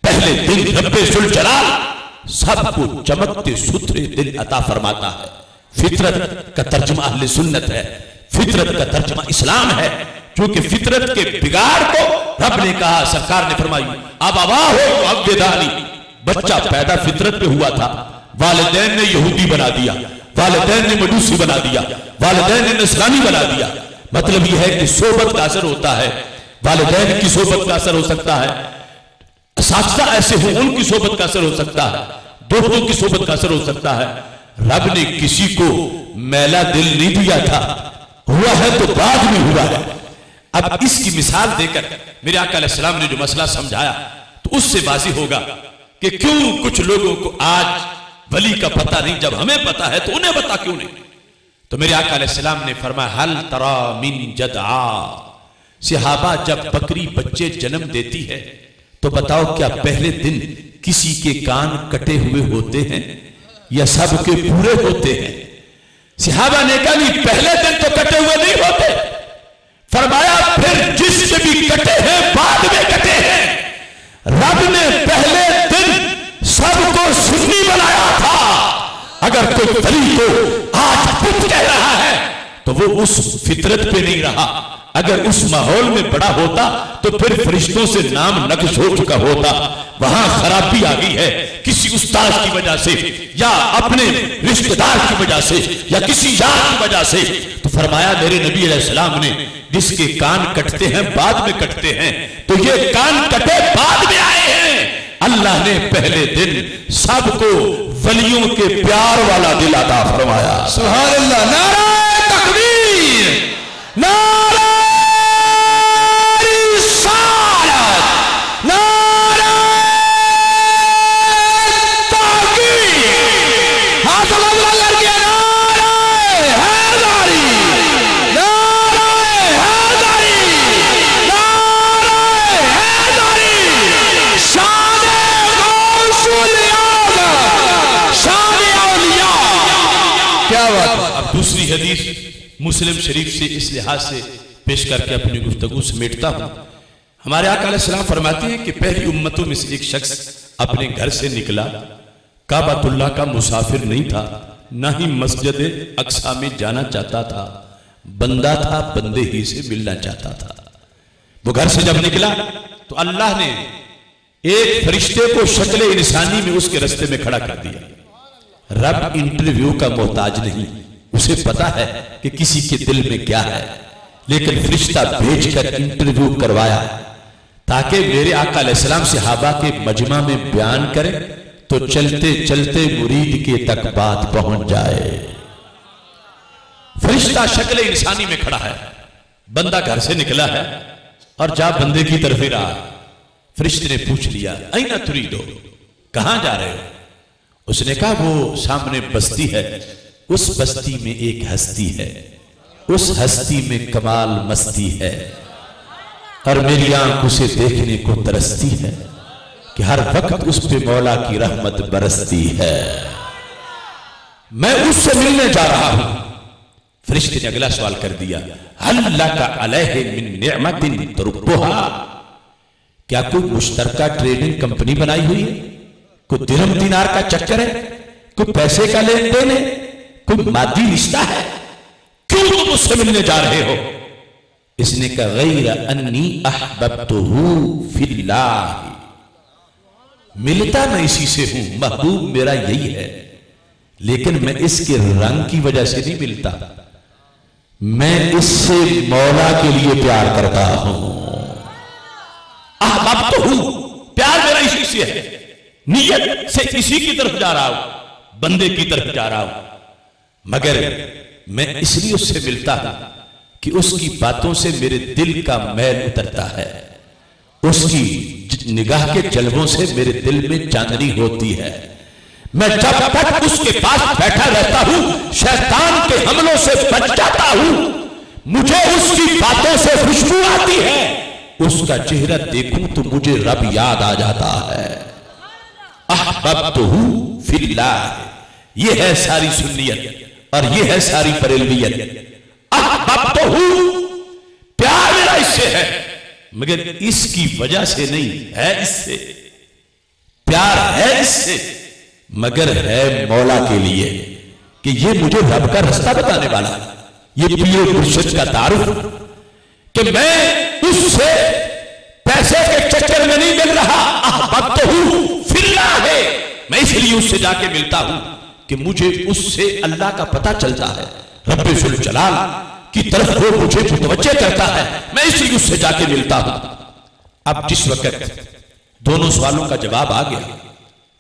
पहले दिन रब्बे जुल जलाल सबको चमकते सुथरे दिल अता फरमाता है। फितरत का तर्जुमा अहले सुन्नत है, फितरत का तर्जुमा इस्लाम है, क्योंकि फितरत के बिगाड़ को रब ने कहा, सरकार ने फरमाई अब अवा हो अब्दानी, बच्चा पैदा फितरत पे हुआ था, वालिदैन ने यहूदी बना दिया, वालिदैन ने मजूसी बना दिया, वालिदैन ने नसरानी बना दिया। मतलब यह है कि सोबत का असर होता है, वालिदैन की सोबत का असर हो सकता है, साथी ऐसे हो उनकी सोबत का असर हो सकता है, दोस्तों की सोबत का असर हो सकता है। रब ने किसी को मैला दिल नहीं दिया था, हुआ है तो बाद में हुआ है। अब इसकी मिसाल देकर मेरे आका अलैहिस्सलाम ने जो मसला समझाया तो उससे वाज़ी होगा कि क्यों कुछ लोगों को आज वली का पता नहीं, जब हमें पता है तो उन्हें पता क्यों नहीं। तो मेरे आका अलैहिस्सलाम ने फरमाया हल तरा मिन जदआ, सहाबा जब बकरी बच्चे जन्म देती है तो बताओ क्या पहले दिन किसी के कान कटे हुए होते हैं या सबके पूरे होते हैं? सहाबा ने कहा नहीं, पहले दिन तो कटे हुए नहीं होते। फरमाया फिर जिसके भी कटे हैं बाद में कटे हैं। रब ने पहले दिन सबको सुन्नी बनाया था। अगर कोई वली को आज पुत कह रहा है तो वो उस फितरत पे नहीं रहा। अगर उस माहौल में बड़ा होता तो फिर फरिश्तों से नाम नक्श हो चुका होता। वहां खराबी आ गई है किसी उस्ताद की वजह से या अपने रिश्तेदार की वजह से या किसी यार की वजह से। तो फरमाया मेरे नबी अलैहिस्सलाम ने जिसके कान कटते हैं बाद में कटते हैं, तो ये कान कटे बाद में आए हैं। अल्लाह ने पहले दिन सबको वलियों के प्यार वाला दिल अता फरमाया। सुभान अल्लाह। नारे तकबीर, नारे रिसालत, नारे तहकीक। हाथ अल्लाह करके नारे हैदरी, नारे हैदरी, नारे हैदरी। शान गौसुल आज़म, शान औलिया। क्या बात है। अब दूसरी हदीस मुस्लिम शरीफ से इस लिहाज से पेश करके अपनी गुफ्तगू समेटता हूं। हमारे आका अलैहिस्सलाम फरमाते हैं कि पहली उम्मतों में से एक शख्स अपने घर से निकला, काबातुल्लाह का मुसाफिर नहीं था, ना ही मस्जिद अक्सा में जाना चाहता था, बंदा था, बंदे ही से मिलना चाहता था। वो घर से जब निकला तो अल्लाह ने एक फरिश्ते को शक्ल इंसानी में उसके रास्ते में खड़ा कर दिया। रब इंटरव्यू का मोहताज नहीं, उसे पता है कि किसी के दिल में क्या है, लेकिन फरिश्ता भेजकर इंटरव्यू करवाया ताकि मेरे आका अलैहिस्सलाम सहाबा के मजमा में बयान करें तो चलते चलते मुरीद के तक बात पहुंच जाए। फरिश्ता शक्ल इंसानी में खड़ा है, बंदा घर से निकला है और जा बंदे की तरफ ही रहा। फरिश्ते ने पूछ लिया ऐना तुरीदो, कहां जा रहे हो? उसने कहा वो सामने बस्ती है, उस बस्ती में एक हस्ती है, उस हस्ती में कमाल मस्ती है और मेरी आंख उसे देखने को तरसती है कि हर वक्त उस पे मौला की रहमत बरसती है, मैं उससे मिलने जा रहा हूं। फरिश्ते ने अगला सवाल कर दिया हल लका अलैहि मिन निअमतिन तुरबुहा, क्या कोई मुश्तरका ट्रेडिंग कंपनी बनाई हुई है, कोई दिरहम दिनार का चक्कर है, कोई पैसे का लेन देन है, कोई मादी रिश्ता है, क्यों तुम उससे मिलने जा रहे हो? इसने कहा गैर अन्नी अहबब्तुहु फिल्लाह, मिलता मैं इसी से हूं, महबूब मेरा यही है, लेकिन मैं इसके रंग की वजह से नहीं मिलता, मैं इससे मौला के लिए प्यार करता हूं। अहबब्तुहु, प्यार मेरा इसी से है, नियत से इसी की तरफ जा रहा हूं, बंदे की तरफ जा रहा हूं, मगर मैं इसलिए उससे मिलता हूं कि उसकी बातों से मेरे दिल का मैल उतरता है, उसकी निगाह के जलवों से मेरे दिल में चांदनी होती है। मैं जब तक उसके पास बैठा रहता हूं शैतान के हमलों से बच जाता हूं, मुझे उसकी बातों से खुशबू आती है, उसका चेहरा देखूं तो मुझे रब याद आ जाता है। अहबब्तुहु फिल्लाह। ये है सारी सुन्नियत और ये है सारी बरेलवियत। अहबब्तुहु, प्यार मेरा इससे है, मगर इसकी वजह से नहीं है, इससे प्यार है, इससे मगर है मौला के लिए कि ये मुझे रब का रास्ता बताने वाला, ये पीर मुर्शिद का तारुफ, कि मैं उससे पैसे के चक्कर में नहीं मिल रहा। अहबब्तुहु फिल्लाह है, मैं इसलिए उससे जाके मिलता हूं कि मुझे उससे अल्लाह का पता चलता है, रब्बे जुल जलाल की तरफ वो मुझे मुतवज्जे करता है, मैं इसलिए उससे जाके मिलता हूं। अब जिस वक्त दोनों सवालों का जवाब आ गया,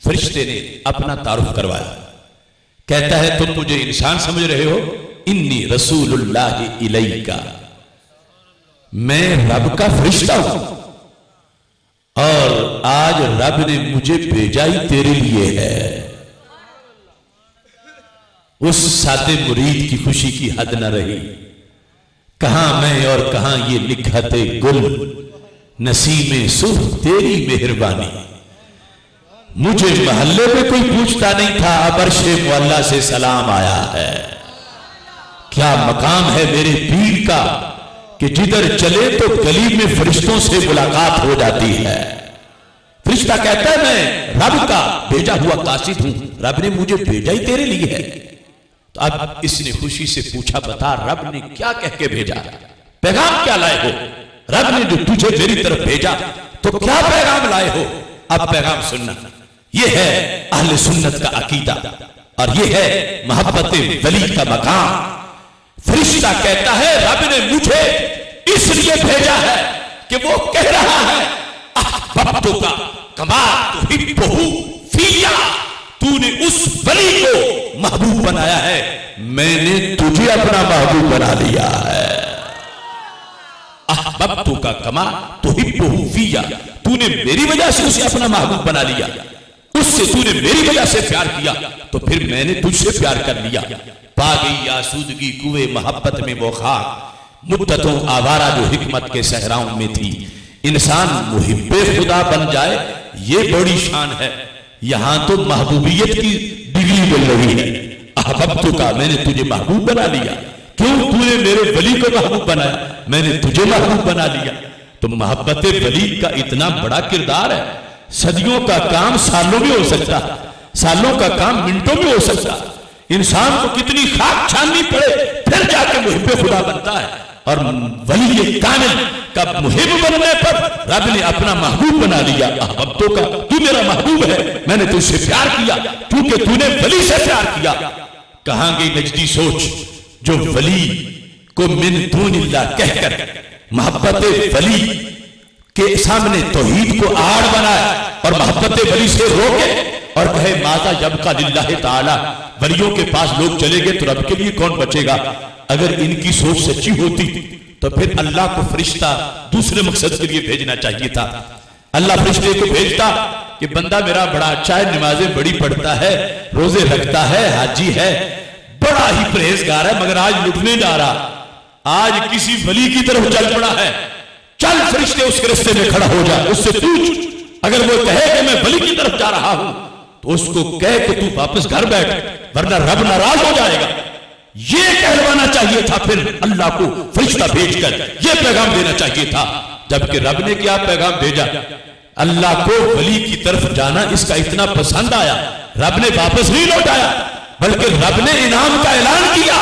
फरिश्ते ने अपना तारुफ करवाया। कहता है तुम मुझे इंसान समझ रहे हो, इन्नी रसूलुल्लाह इलैका, मैं रब का फरिश्ता हूं और आज रब ने मुझे भेजा ही तेरे लिए है। उस सादे मुरीद की खुशी की हद न रही, कहां मैं और कहां ये निखते गुल, नसीमे सुह तेरी मेहरबानी। मुझे महल्ले में कोई पूछता नहीं था, अब अर्शे मुअल्ला से सलाम आया है। क्या मकाम है मेरे पीर का कि जिधर चले तो गली में फरिश्तों से मुलाकात हो जाती है। फरिश्ता कहता है मैं रब का भेजा हुआ कासिद हूं, रब ने मुझे भेजा ही तेरे लिए है। तो अब इसने खुशी से पूछा, बता रब ने क्या कह के भेजा, पैगाम क्या लाए हो? रब ने जो तुझे मेरी तरफ भेजा तो क्या पैगाम लाए हो? अब पैगाम सुनना। यह है अहले सुन्नत का अकीदा और यह है मोहब्बत वली का मकाम। फरिश्ता कहता है रब ने मुझे इसलिए भेजा है कि वो कह रहा है अहबब्तु का कमा तुहिब्बुहु फिया, तूने उस वली को महबूब बनाया है, मैंने तुझे अपना महबूब बना लिया है। अहबब्तु का कमा तुहिब्बुहु फिया, तूने मेरी वजह से उसे अपना महबूब बना लिया, उससे तूने मेरी वजह से प्यार किया तो फिर मैंने तुझसे प्यार कर लिया। पा गई आसूदगी कुए मोहब्बत में वो खाक, मुद्दतों आवारा जो हिकमत के सहराओं में थी। इंसान मुहिब्बे खुदा बन जाए ये बड़ी शान है, यहां तो महबूबियत की डिग्री मिल रही है। अहबब्तु का, मैंने तुझे महबूब बना लिया। क्यों? तूने मेरे वली को महबूब बनाया, मैंने तुझे महबूब बना लिया। तो मोहब्बत वली का इतना बड़ा किरदार है, सदियों का काम सालों में हो सकता, सालों का काम मिनटों में हो सकता। इंसान को कितनी खाक छाननी पड़े फिर जाके मुहिब्बे खुदा बनता है। और वली कामिल का मुहिब बनने पर रब ने अपना महबूब बना लिया। अहबब्तु का, तू मेरा महबूब है, मैंने तुझसे प्यार किया क्योंकि तूने वली से प्यार किया। कहां गई नजदी सोच जो वली को मिन दूनिल्लाह कहकर मोहब्बत वली के सामने तौहीद को आड़ बनाए और मोहब्बत वली से रोके और कहे माज़ा यबका लिल्लाहि ताला, वलियों के पास लोग चले गए तो रब के लिए कौन बचेगा। अगर इनकी सोच सच्ची होती तो फिर अल्लाह को फरिश्ता दूसरे मकसद के लिए भेजना चाहिए था। अल्लाह फरिश्ते को भेजता कि बंदा मेरा बड़ा अच्छा है, नमाजें बड़ी पढ़ता है, रोजे रखता है, हाजी है, बड़ा ही परहेजगार है, मगर आज लुटने जा रहा, आज किसी वली की तरफ चल पड़ा है। चल फरिश्ते उसके रास्ते में खड़ा हो जा, उससे पूछ, अगर वो कहे कि मैं वली की तरफ जा रहा हूं तो उसको कह कि तू वापस घर बैठ, वरना रब नाराज हो जाएगा। ये कहलवाना चाहिए था फिर अल्लाह को फरिश्ता भेजकर, ये पैगाम देना चाहिए था। जबकि रब ने क्या पैगाम भेजा, अल्लाह को वली की तरफ जाना इसका इतना पसंद आया, रब ने वापस नहीं लौटाया, बल्कि रब ने इनाम का ऐलान किया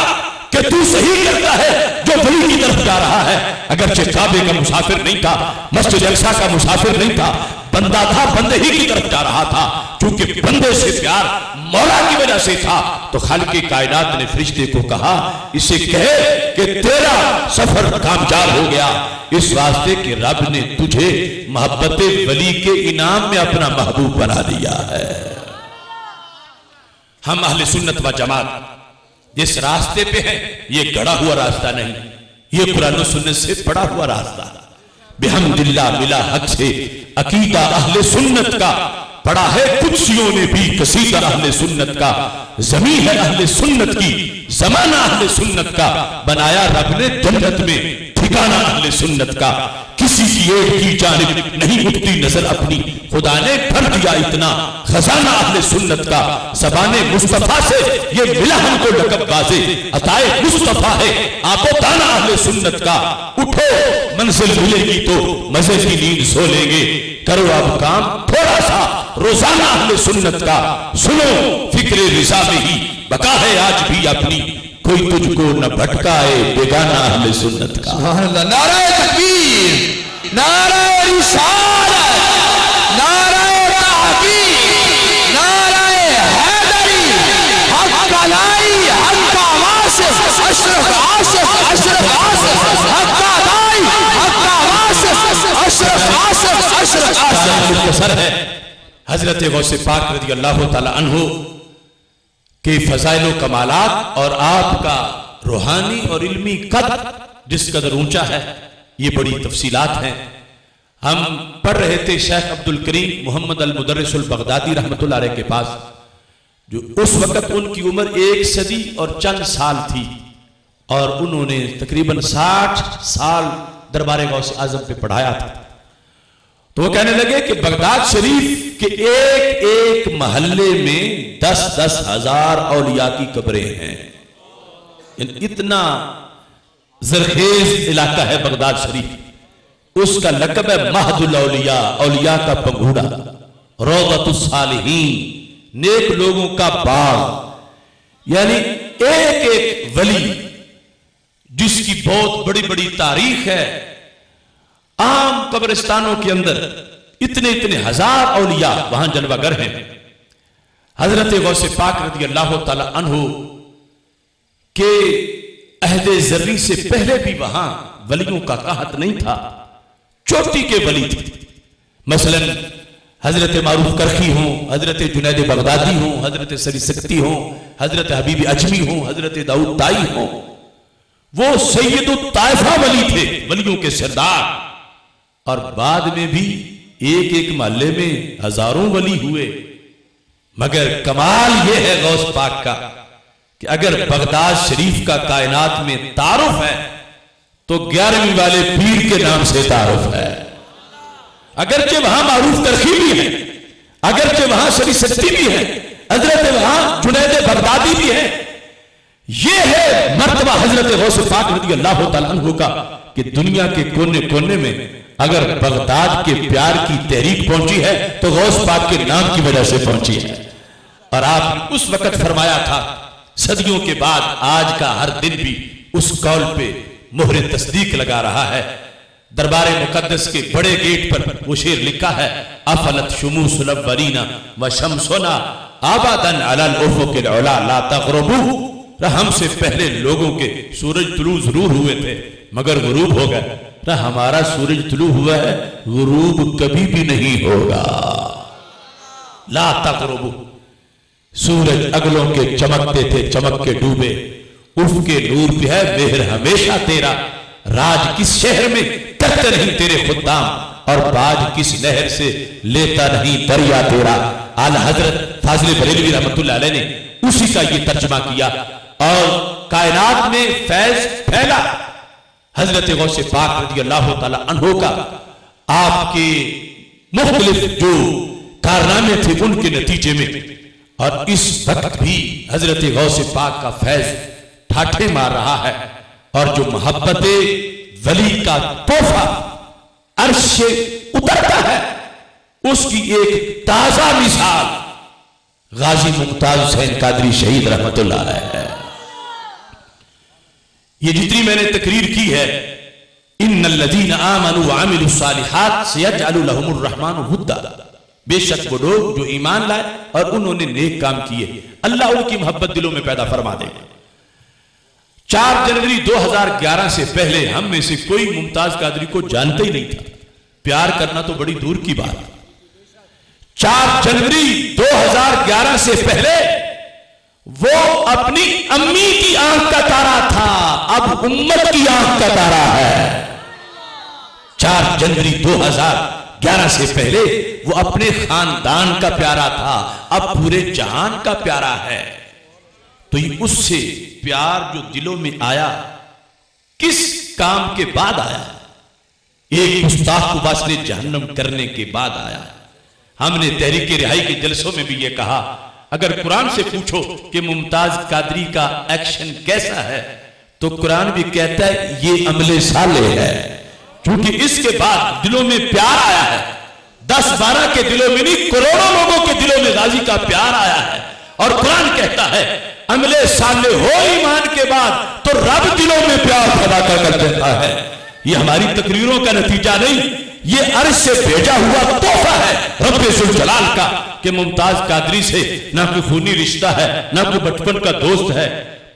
कि तू सही करता है जो वली की तरफ जा रहा है। अगरचे काबे का मुसाफिर नहीं था, मस्जिद अक्सा का मुसाफिर नहीं था, बंदा था, बंदे ही की तरफ जा रहा था। क्योंकि बंदे से प्यार मौला की वजह से था तो खालिक़े कायनात ने फरिश्ते को कहा इसे कहे कि तेरा सफर कामयाब हो गया, इस वास्ते कि रब ने तुझे मोहब्बत वली के इनाम में अपना महबूब बना दिया है। हम अहले सुन्नत व जमात जिस रास्ते पे हैं ये गढ़ा हुआ रास्ता नहीं, ये कुरान और सुन्नत से पड़ा हुआ रास्ता। बिहम्दिल्लाह मिला हक से अकीदा अहले सुन्नत का पढ़ा है कुदसियों ने भी कसीदा अहले सुन्नत का, ज़मीन है अहले सुन्नत की, जमाना अहले सुन्नत का, बनाया रब ने जन्नत में ठिकाना अहले सुन्नत का। किस किसी की एड की जानिब नहीं उठती नजर अपनी। खुदा ने भर दिया इतना खजाना अहले सुन्नत का, ज़बाने मुस्तफा से ये मिला हमको लक़ब वाज़े, अताए मुस्तफा है आपो दाना अहले सुन्नत का। उठो मंजिल मिलेगी तो मजे की नींद सो लेंगे, करो अब काम थोड़ा सा रोजाना अहले सुन्नत का। सुनो फिक्रे रिज़ा में ही बका है आज भी अपनी, कोई तुझको न भटकाए बेगाना अहले सुन्नत का। नारे तकबीर, नारे रिसालत, नारे तहकीक, नारे हैदरी, हक का लाई, हक का वासिफ, अशरफ आसिफ, अशरफ आसिफ, हक का लाई, हक का वासिफ, अशरफ आसिफ, अशरफ आसिफ। सर है हजरत गौसे पाक रज़ी अल्लाह तआला अन्हु के फज़ाइल व कमालात और आपका रूहानी और इल्मी कद जिस कदर ऊंचा है, ये बड़ी तफसीलात हैं। हम पढ़ रहे थे शेख अब्दुल करीम मोहम्मद अल मुदर्रिस अल बगदादी रहमतुल्लाह अलैह के पास, जो उस वक्त उनकी उम्र 1 सदी और चंद साल थी और उन्होंने तकरीबन 60 साल दरबार गौसे आजम पे पढ़ाया था। तो वो कहने लगे कि बगदाद शरीफ के एक एक महल्ले में 10-10 हजार औलिया की कब्रें हैं। इतना जरखेज इलाका है बगदाद शरीफ। उसका लक़ब है महदुल औलिया, औलिया का पंघूड़ा, रौज़तुस सालिहीन, नेक लोगों का बाग। यानी एक एक वली जिसकी बहुत बड़ी बड़ी तारीख है। आम कब्रिस्तानों के अंदर इतने इतने हजार औलिया वहां जलवागर हैं। हजरत गौसे पाक रज़ी अल्लाह तआला अन्हु के अहदे ज़र्री से पहले भी वहां वलियों का कहत नहीं था, चोटी के वली थे। मसलन हजरत मारूफ करखी हो, हजरत जुनैद बगदादी हो, हजरत सरी सकती हो, हजरत हबीब अजमी हो, हजरत दाऊद ताई हो, वो सैयदुत ताइफा वली थे, वलियों के सरदार। और बाद में भी एक एक महल्ले में हजारों वली हुए। मगर कमाल यह है गौस पाक का कि अगर बगदाद शरीफ का कायनात में तारुफ है तो 11वीं वाले पीर के नाम से तारुफ है। अगरचे वहां मारूफ करखी भी है, अगरचे वहां शरी सस्ती भी है, हजरत वहां जुनैद बगदादी भी है। यह है मर्तबा हजरत गौस पाक रज़ी अल्लाह तआला अन्हु का कि दुनिया के कोने कोने में अगर बगदाद के प्यार की तहरीक पहुंची है तो गौस पाक के नाम की वजह से पहुंची है। और आप उस वक्त फरमाया था, सदियों के बाद आज का हर दिन भी उस कौल पे मोहरे तस्दीक लगा रहा है। दरबार मुकद्दस के बड़े गेट पर वो शेर लिखा है, अफलत शुमूसुल अव्वलीना व शम्सुना आबादन अलल उफुकिल उला ला तग़रुबू। हमसे पहले लोगों के सूरज तुलू जरूर हुए थे मगर गुरूब हो गए। हमारा सूरज तुलू हुआ है, गुरूब कभी भी नहीं होगा। ला तग़रुबू। सूरज अगलों के चमकते थे, चमक के डूबे, उफ के नूर पे है मेहर हमेशा तेरा। राज किस शहर में करते नहीं तेरे खुद्दाम, और बाज किस नहर से लेता नहीं दरिया तेरा। आला हजरत फाजिल बरेलवी रहमतुल्लाह अलैह ने उसी का ये तर्जमा किया और कायनात में फैज फैला। हजरत गौसे पाक रज़ी अल्लाह तआला अन्हु का आपके मुख्तलिफ जो कारनामे थे उनके नतीजे में, और इस वक्त भी हजरत गौसे पाक का फैज ठाठे मार रहा है। और जो मोहब्बत वली का तोहफा अर्श से उतरता है, उसकी एक ताजा मिसाल गाजी मुमताज हुसैन कादरी शहीद रहमतुल्लाह अलैह है। ये जितनी मैंने तकरीर की है, इन्नल्लज़ीना आमनू व अमिलुस्सालिहात सयजअलु लहुमुर रहमानु वुद्दा, बेशक वो लोग जो ईमान लाए और उन्होंने नेक काम किए, अल्लाह उनकी मोहब्बत दिलों में पैदा फरमा देगा। 4 जनवरी 2011 से पहले हम में से कोई मुमताज कादरी को जानते ही नहीं था। प्यार करना तो बड़ी दूर की बात। 4 जनवरी 2011 से पहले वो अपनी अम्मी की आंख का तारा था, अब उम्मत की आंख का तारा है। 4 जनवरी 2011 से पहले वो अपने खानदान का प्यारा था, अब पूरे जहान का प्यारा है। तो ये उससे प्यार जो दिलों में आया किस काम के बाद आया, एक गुस्ताख को वास्ते जहन्नम करने के बाद आया। हमने तहरीक रिहाई के जलसों में भी ये कहा, अगर कुरान से पूछो कि मुमताज कादरी का एक्शन कैसा है, तो कुरान भी कहता है ये अमले साले है, क्योंकि इसके बाद दिलों में प्यार आया है। 10-12 के दिलों में नहीं, करोड़ों लोगों के दिलों में गाजी का प्यार आया है। और कुरान कहता है अमले साले हो ईमान के बाद तो रब दिलों में प्यार पैदा कर देता है। ये हमारी तकरीरों का नतीजा नहीं, ये अर्श से भेजा हुआ तोहफा है रब्बे जुल जलाल का, कि मुमताज कादरी से ना कोई खूनी रिश्ता है, ना कोई बचपन का दोस्त है।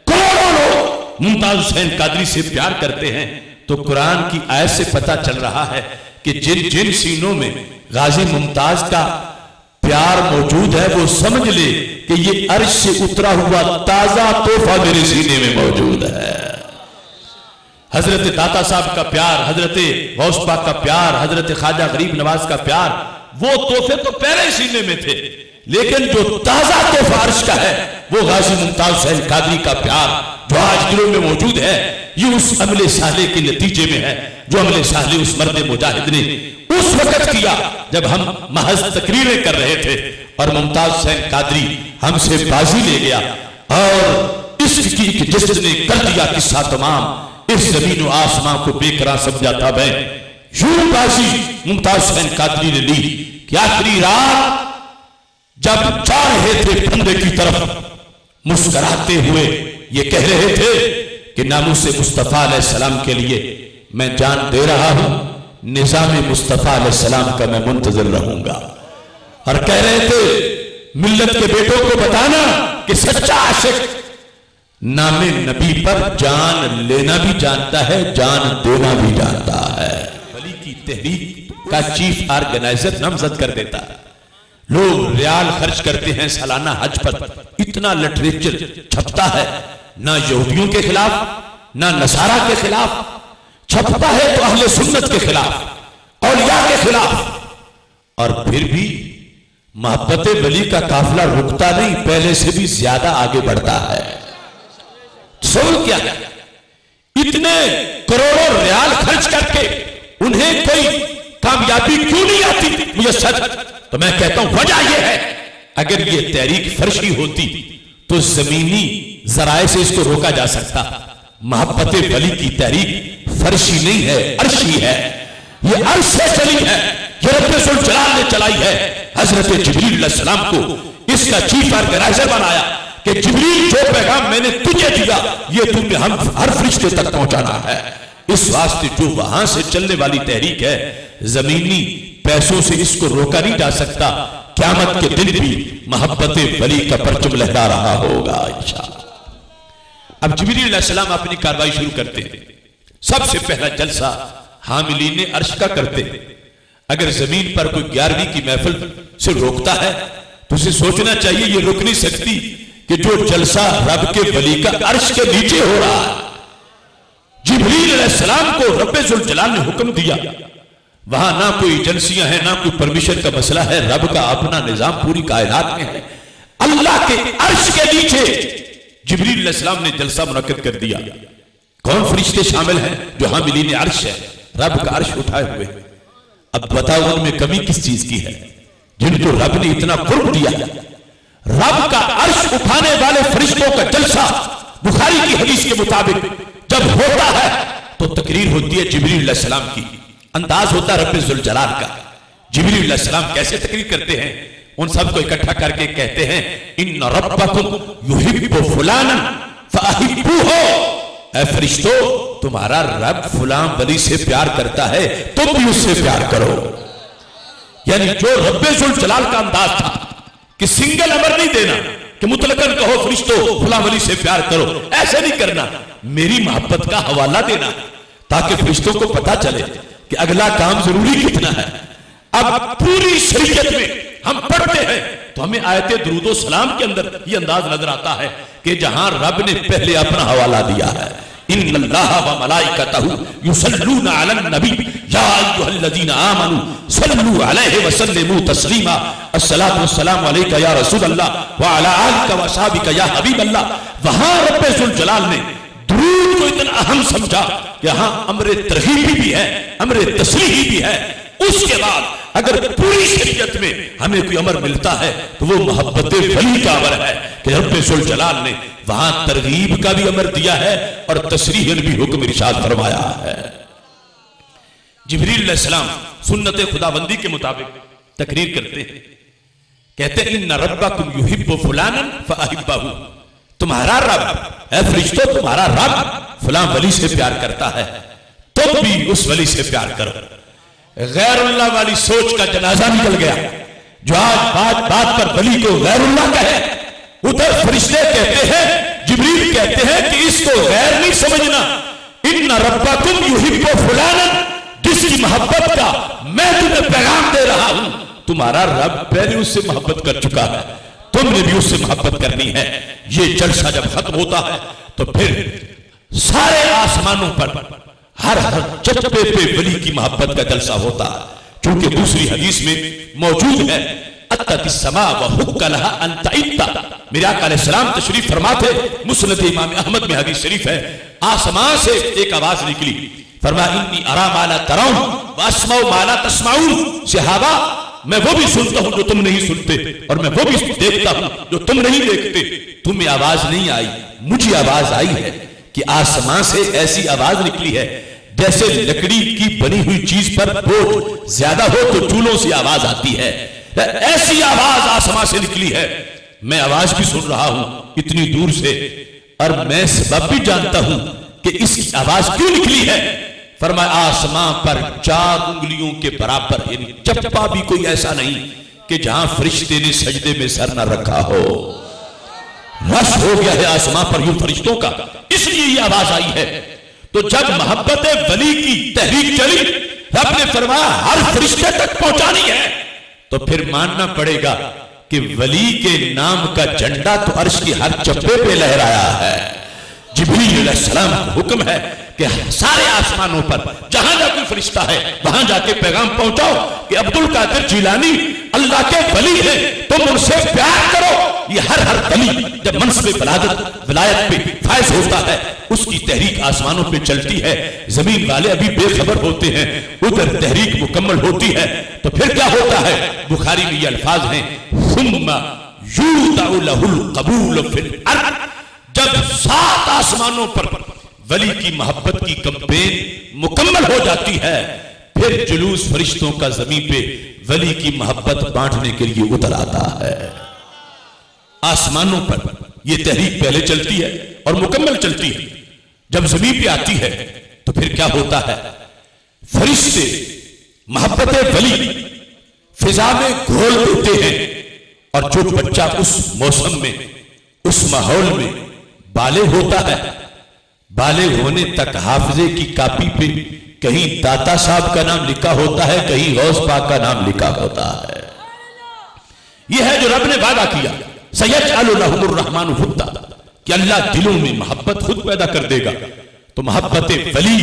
करोड़ों लोग मुमताज हुसैन कादरी से प्यार करते हैं। तो कुरान की आयत से पता चल रहा है कि जिन जिन सीनों में गाजी मुमताज का प्यार मौजूद है, वो समझ ले कि ये अर्श से उतरा हुआ ताजा तोहफा मेरे सीने में मौजूद है। हजरत दाता साहब का प्यार, हजरत गौस पाक का प्यार, हजरत ख्वाजा गरीब नवाज का प्यार, वो तोहफे तो पहले सीने में थे, लेकिन जो ताजा तोहफा अर्श का है वो गाजी मुमताज हुसैन कादरी का प्यार जो आज दिलों में मौजूद है। ये उस अमले साले के नतीजे में है, जो अमले साले उस मर्द मुजाहिद ने उस वक्त किया जब हम महज तकरीरें कर रहे थे और मुमताज हुसैन कादरी हमसे बाजी ले गया और इसकी जिसने कर दिया किस्सा तमाम, इस जमीन और आसमां को बेकरार समझा था। मैं यूं बाजी मुमताज हुसैन कादरी ने ली कि आखिरी रात जब जा रहे थे फंदे की तरफ, मुस्कुराते हुए ये कह रहे थे कि नामूसे मुस्तफा अलैहिस्सलाम के लिए मैं जान दे रहा हूं, निजामे मुस्तफा अलैहिस्सलाम का मैं मुंतजर रहूंगा। और कह रहे थे मिल्लत के बेटों को बताना कि सच्चा आशिक नामे नबी पर जान लेना भी जानता है, जान देना भी जानता है। वली की तहरीक का चीफ ऑर्गेनाइजर नामजद कर देता है। लोग रियाल खर्च करते हैं सालाना हज पर, इतना लिटरेचर छपता है, ना यहूदियों के खिलाफ ना नसारा के खिलाफ छपता है, तो अहले सुन्नत के खिलाफ, औलिया के खिलाफ। और फिर भी मोहब्बत वली का काफिला रुकता नहीं, पहले से भी ज्यादा आगे बढ़ता है। सोच क्या है, इतने करोड़ों रियाल खर्च करके उन्हें कोई कामयाबी क्यों नहीं आती मुझे सच? तो मैं कहता हूं वजह यह है, अगर ये तहरीक फर्शी होती तो जमीनी जराए से इसको रोका जा सकता। मोहब्बत वली की तहरीक फर्शी नहीं है, अर्शी है। ये अर्श से चली है, ये रब्बे जुल जलाल ने चलाई है। हजरत जिब्रील अलैहिस्सलाम को इसका चीफ ऑर्गेनाइजर बनाया कि जिब्रील जो पैगाम मैंने तुझे दिया ये तुमने हम हर फरिश्ते तक पहुंचाना है। इस वास्ते जो वहां से चलने वाली तहरीक है, जमीनी पैसों से इसको रोका नहीं जा सकता। क़यामत के दिन भी मोहब्बत वली का परचम लहरा रहा होगा इंशाअल्लाह। अब जिब्रील अलैहिस्सलाम अपनी कार्रवाई शुरू करते हैं। सबसे पहला जलसा हामिलीन अर्श का करते हैं। अगर जमीन पर कोई 11वीं की महफिल से रोकता है तो उसे सोचना चाहिए ये रुक नहीं सकती कि जो जलसा रब के वली का अर्श के नीचे हो रहा है। जिब्रील अलैहिस्सलाम को रब्बे जुल जलाल ने हुक्म दिया, वहां ना कोई एजेंसियां हैं, ना कोई परमिशन का मसला है, रब का अपना निजाम पूरी कायनात में है। अल्लाह के अर्श के नीचे जिब्रील अलैहिस्सलाम ने जलसा मुनक्किद कर दिया। कौन फरिश्ते शामिल हैं? जो हामिलीन अर्श है, रब का अर्श उठाए हुए। अब बताओ उनमें कमी किस चीज की है जिनको रब ने इतना कुर्ब दिया? रब का अर्श उठाने वाले फरिश्तों का जलसा बुखारी की हदीस के मुताबिक जब होता है तो तकरीर होती है जिब्रील अलैहिस्सलाम की, अंदाज होता है रब्बे जुल जलाल का। जिब्रील अलैहिस्सलाम कैसे तकरीर करते हैं? उन सबको इकट्ठा करके कहते हैं इन्न रब्बकुम युहिब्बु फुलानन फअहिब्बुहु। ऐ फरिश्तों, तुम्हारा रब फुलां वली से प्यार करता है, तुम भी उससे प्यार करो। यानी जो रब्बे जुल जलाल का अंदाज था कि सिंगल अमर नहीं देना कि मुतलकन कहो फरिश्तों फुलां वली से प्यार करो, ऐसे नहीं करना, मेरी मोहब्बत का हवाला देना ताकि फरिश्तों को पता चले कि अगला काम जरूरी कितना है। अब पूरी शरीयत में हम पढ़ते हैं तो हमें आयते दुरूदो सलाम के अंदर ये अंदाज नजर आता है कि जहां रब ने पहले अपना हवाला दिया है, इन्नल्लाह व मलाइकतहु युसल्लूना अलन नबी या अय्युहल्लज़ीना आमनू सल्लू अलैहि व सल्लिमू तस्लीमा। अस्सलातु वस्सलामु अलैका या रसूलल्लाह व अला आलिका व असहाबिका या हबीबल्लाह। वहां रब्बे जुल जलाल ने दुरूद को इतना अहम समझा कि हाँ अमरे तरगीबी भी है, अमरे तस्रीही भी है। उसके बाद अगर पूरी शरीयत में हमें कोई अमर मिलता है तो वो मोहब्बत वली का अमर है कि रब्बे जुल जलाल ने वहां तरगीब का भी अमर दिया है और तस्रीहन भी हुक्म इरशाद फरमाया है। जिब्रील अलैहिस्सलाम सुन्नत खुदाबंदी के मुताबिक तकरीर करते हैं, कहते हैं इन्ना रब्बकुम युहिब्बु फुलानन फअहिब्बहु, तुम्हारा रब है फरिश्तों, तुम्हारा रब फलां वली से प्यार करता है, तुम भी उस वली से प्यार करो। गैरुल्लाह वाली सोच का जनाजा निकल गया। जो आज बात पर वली को गैरुल्लाह कहे, उधर फरिश्ते कहते हैं, जिब्रील कहते हैं कि इसको गैर नहीं समझना। इन्ना रब्बकुम युहिब्बु फुलानन, जिसकी मोहब्बत का मैं तुम्हें पैगाम दे रहा हूं, तुम्हारा रब पहले उससे मोहब्बत कर चुका है, तुमने भी उससे मोहब्बत करनी है। ये जलसा जब खत्म होता है तो फिर सारे आसमानों पर हर चप्पे पे वली की मोहब्बत का जलसा होता है। क्योंकि दूसरी हदीस में मौजूद है अत्ततिस्समा व हुक्कलहा अंतइत्ता, मेरे आका अलैहिस्सलाम तशरीफ फरमाते, मुस्नद इमाम अहमद में हदीस शरीफ है, आसमान से एक आवाज निकली, फरमाया इन्नी अरा मा ला तराउन व अस्माउ मा ला तस्माउन। सहाबा, मैं वो भी सुनता हूं जो तुम नहीं सुनते और मैं वो भी देखता हूं जो तुम नहीं देखते। तुम्हें आवाज नहीं आई, मुझे आवाज आई है कि आसमान से ऐसी आवाज निकली है जैसे लकड़ी की बनी हुई चीज पर बोझ ज्यादा हो तो चूल्हों से आवाज आती है, ऐसी आवाज आसमान से निकली है। मैं आवाज भी सुन रहा हूं इतनी दूर से और मैं सबब भी जानता हूं कि इसकी आवाज क्यों निकली है। फरमाया आसमान पर 4 उंगलियों के बराबर, यानी चप्पा भी कोई ऐसा नहीं कि जहां फरिश्ते ने सजदे में सर न रखा हो। रश हो गया है आसमान पर यूं फरिश्तों का, इसलिए ये आवाज आई है। तो जब मोहब्बत वली की तहरीक चली, रब ने फरमाया हर फरिश्ते तक पहुंचानी है, तो फिर मानना पड़ेगा कि वली के नाम का झंडा तो अर्श की हर चप्पे पे लहराया है। जिब्रील अलैहिस्सलाम का हुक्म है कि सारे आसमानों पर जहां जा कोई फरिश्ता है वहां जाके पैगाम पहुंचाओ कि अब्दुल कादिर जिलानी अल्लाह के वली है, तुम उनसे प्यार करो। ये हर वली जब मनसबे विलायत पे फायज होता है, उसकी तहरीक आसमानों पे चलती है, जमीन वाले अभी बेखबर होते हैं, उधर तहरीक मुकम्मल होती है। तो फिर क्या होता है, बुखारी में ये अल्फाज हैं, सुम्मा यूदअ लहुल कबूल फिल अर्द, जब 7 आसमानों पर वली की मोहब्बत की कैंपेन मुकम्मल हो जाती है, फिर जुलूस फरिश्तों का जमीन पे वली की मोहब्बत बांटने के लिए उतर आता है। आसमानों पर यह तहरीक पहले चलती है और मुकम्मल चलती है। जब जमीन पे आती है तो फिर क्या होता है, फरिश्ते मोहब्बत वली फिजा में घोल देते हैं और जो बच्चा उस मौसम में, उस माहौल में बालिग होता है, बालिग होने तक हाफिजे की कापी पे कहीं दाता साहब का नाम लिखा होता है, कहीं गौस पाक का नाम लिखा होता है। यह है जो रब ने वादा किया, सयजअलु लहुमुर रहमानु वुद्दा, कि अल्लाह दिलों में मोहब्बत खुद पैदा कर देगा। तो मोहब्बत वली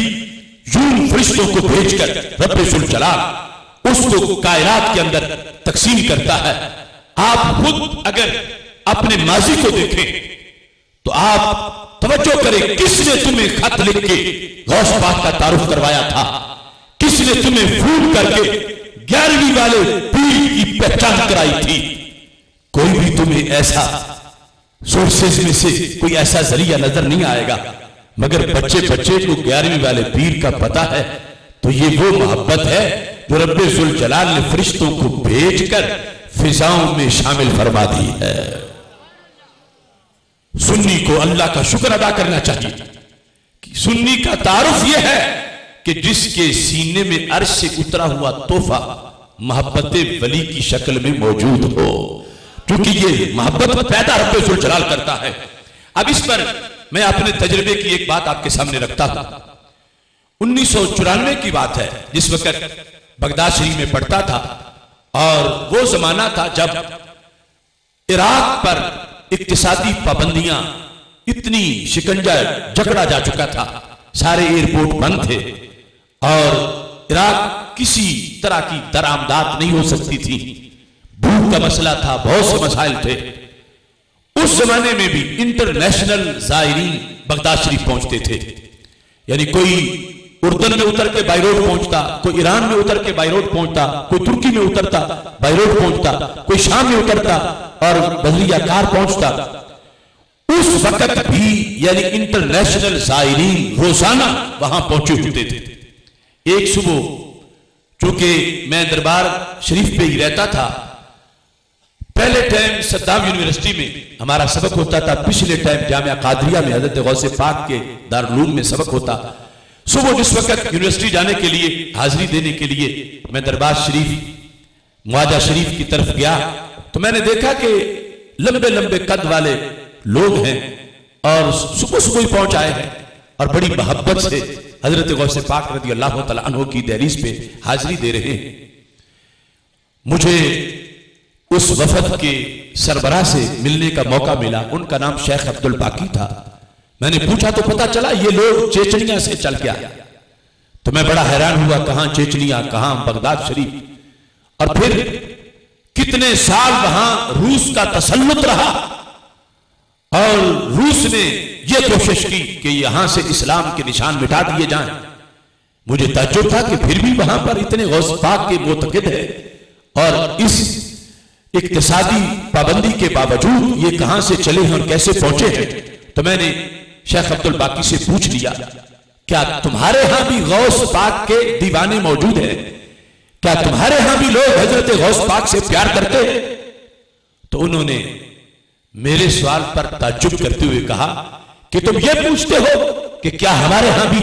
यूं फरिश्तों को भेजकर रब्बे जुल जलाल उसको कायनात के अंदर तकसीम करता है। आप खुद अगर अपने माजी को देखें तो आप तवज्जो करें, किसने तुम्हें खत लिख के गौस पाक का तारुफ करवाया था, किसने तुम्हें फोन करके 11वीं वाले पीर की पहचान कराई थी। कोई भी तुम्हें ऐसा सोर्सेज में से कोई ऐसा जरिया नजर नहीं आएगा, मगर बच्चे बच्चे को 11वीं वाले पीर का पता है। तो ये वो मोहब्बत है जो रब्बे जुल जलाल ने फरिश्तों को भेजकर फिजाओं में शामिल फरमा दी है। सुन्नी को अल्लाह का शुक्र अदा करना चाहिए कि सुन्नी का तारुफ यह है कि जिसके सीने में अर्श से उतरा हुआ तोहफा मोहब्बत वली की शक्ल में मौजूद हो, क्योंकि ये मोहब्बत पैदा रब्बे जुल जलाल करता है। अब इस पर मैं अपने तजर्बे की एक बात आपके सामने रखता हूं। 1994 की बात है, जिस वक्त बगदाद शरीफ में पढ़ता था, और वो जमाना था जब इराक पर इक्तिसादी पाबंदियां, इतनी शिकंजा जकड़ा जा चुका था, सारे एयरपोर्ट बंद थे और इराक किसी तरह की दरामदात नहीं हो सकती थी, भूख का मसला था, बहुत से मसाइल थे। उस जमाने में भी इंटरनेशनल जायरीन बगदाद शरीफ पहुंचते थे। यानी कोई उर्दन में उतर के बाई रोड पहुंचता, कोई ईरान में उतर के बाई रोड पहुंचता, कोई तुर्की में उतरता बाई रोड पहुंचता, कोई शाम में उतरता और बदरिया कार पहुंचता। उस वक्त भी यानी इंटरनेशनल ज़ायरीन रोजाना वहां पहुंचे होते थे। एक सुबह चूंकि मैं दरबार शरीफ पे ही रहता था, पहले टाइम सद्दाम यूनिवर्सिटी में हमारा सबक होता था, पिछले टाइम जामिया कादरिया में हजरत गौसे पाक के दारुल में सबक होता। सुबह जिस वक्त यूनिवर्सिटी जाने के लिए, हाजिरी देने के लिए मैं दरबार शरीफ मुआजा शरीफ की तरफ गया तो मैंने देखा कि लंबे लंबे कद वाले लोग हैं और सुबह सुबह ही पहुंच आए हैं और बड़ी मोहब्बत से हजरत गौसे पाक रज़ी अल्लाह तआला अन्हु की दहलीज पे हाजिरी दे रहे हैं। मुझे उस वफद के सरबराह से मिलने का मौका मिला। उनका नाम शेख अब्दुल बाकी था। मैंने पूछा तो पता चला ये लोग चेचनिया से चल के आए। तो मैं बड़ा हैरान हुआ, कहां चेचनिया, कहां बगदाद शरीफ, और फिर कितने साल वहां रूस का तसल्लुत रहा और रूस ने यह कोशिश की कि यहां से इस्लाम के निशान मिटा दिए जाएं। मुझे ताज्जुब था कि फिर भी वहां पर इतने गौस पाक के मुतक़िद है और इस इक्तिसादी पाबंदी के बावजूद ये कहां से चले हैं और कैसे पहुंचे हैं। तो मैंने शेख अब्दुल बाकी से पूछ लिया, क्या तुम्हारे यहां भी गौस पाक के दीवाने मौजूद हैं? क्या तुम्हारे यहां भी लोग हजरत गौस पाक से प्यार करते हैं? तो उन्होंने मेरे सवाल पर ताज्जुब करते हुए कहा कि तुम ये पूछते हो कि क्या हमारे यहां भी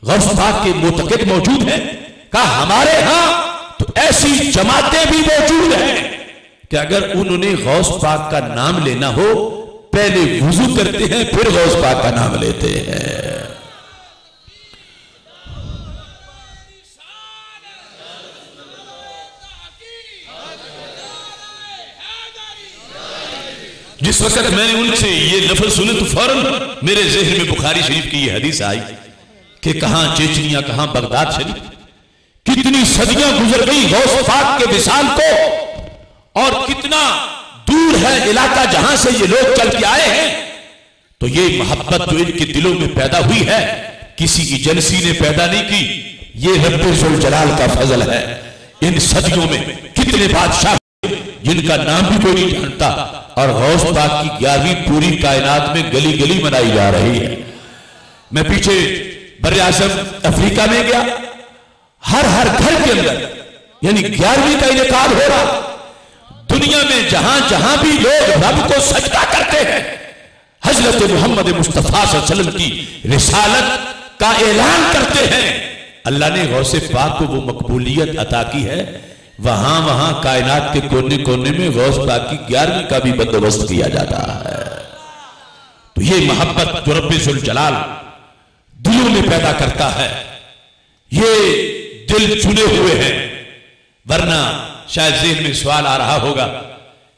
गौस पाक के मुतक़िद मौजूद हैं? कहा हमारे यहां तो ऐसी जमातें भी मौजूद हैं कि अगर उन्होंने गौस पाक का नाम लेना हो पहले वुजू करते हैं फिर गौस पाक का नाम लेते हैं। जिस वक्त मैंने उनसे ये लफ्ज सुने तो फौरन मेरे ज़हन में बुखारी शरीफ की ये हदीस आई कि कहां चेचनिया, कहां बगदाद शरीफ, कितनी सदियां गुजर गई गौस पाक के विसाल को और कितना दूर है इलाका जहां से ये लोग चल के आए हैं। तो ये मोहब्बत जो इनके दिलों में पैदा हुई है किसी एजेंसी ने पैदा नहीं की, ये रब्बे जुल जलाल का फजल है। इन सदियों में कितने बादशाह जिनका नाम भी कोई नहीं जानता और गौस पाक की 11वीं पूरी कायनात में गली गली मनाई जा रही है। मैं पीछे बर-ए-आज़म अफ्रीका में गया, हर घर के अंदर यानी 11वीं का इनेकाद हो रहा। दुनिया में जहां जहां भी लोग रब को सजदा करते हैं हजरत मोहम्मद मुस्तफा सल्लल्लाहु अलैहि वसल्लम की रिसालत का ऐलान करते हैं। अल्लाह ने गौसे पाक को वो मकबूलियत अता की है, वहां वहां कायनात के कोने कोने में गौस पाक की 11वीं का भी बंदोबस्त किया जाता है। तो ये मोहब्बत जो रब्बे जुल जलाल दिलों में पैदा करता है, ये दिल चुने हुए हैं। वरना शायद ज़हन में सवाल आ रहा होगा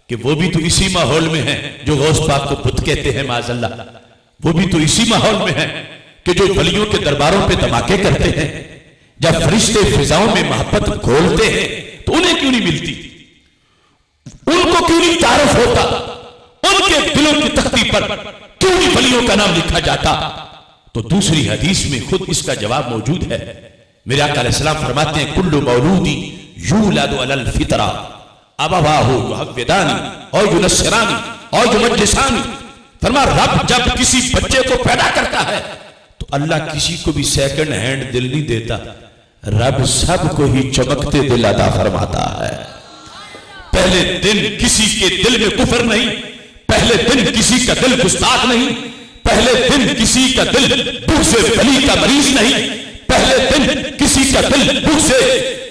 कि वो भी तो इसी माहौल में है जो गौस पाक को बुत कहते हैं माज़अल्लाह, वो भी तो इसी माहौल में है कि जो वलियों के दरबारों पे धमाके करते हैं। जब फरिश्ते फिजाओं में मोहब्बत घोलते हैं तो उन्हें क्यों नहीं मिलती, उनको क्यों नहीं तारुफ होता, उनके दिलों की तख्ती पर क्यों नहीं वलियों का नाम लिखा जाता। तो दूसरी हदीस में खुद इसका जवाब मौजूद है। मेरे आका अलैहिस्सलाम फरमाते हैं कुल्लु मौलूदी यूलदु अलल फितरा अबवाहु युहव्विदानी और युनस्सिरानी और युमज्जिसानी। फरमा रब जब किसी बच्चे को पैदा करता है तो अल्लाह किसी को भी सेकंड हैंड दिल नहीं देता, रब सबको ही चमकते दिल अता फरमाता है। पहले दिन किसी के दिल में कुफर नहीं, पहले दिन किसी का दिल गुस्ताख नहीं, पहले दिन किसी का दिल बुग़्ज़ वली का मरीज नहीं, पहले दिन किसी का दिल बुग़्ज़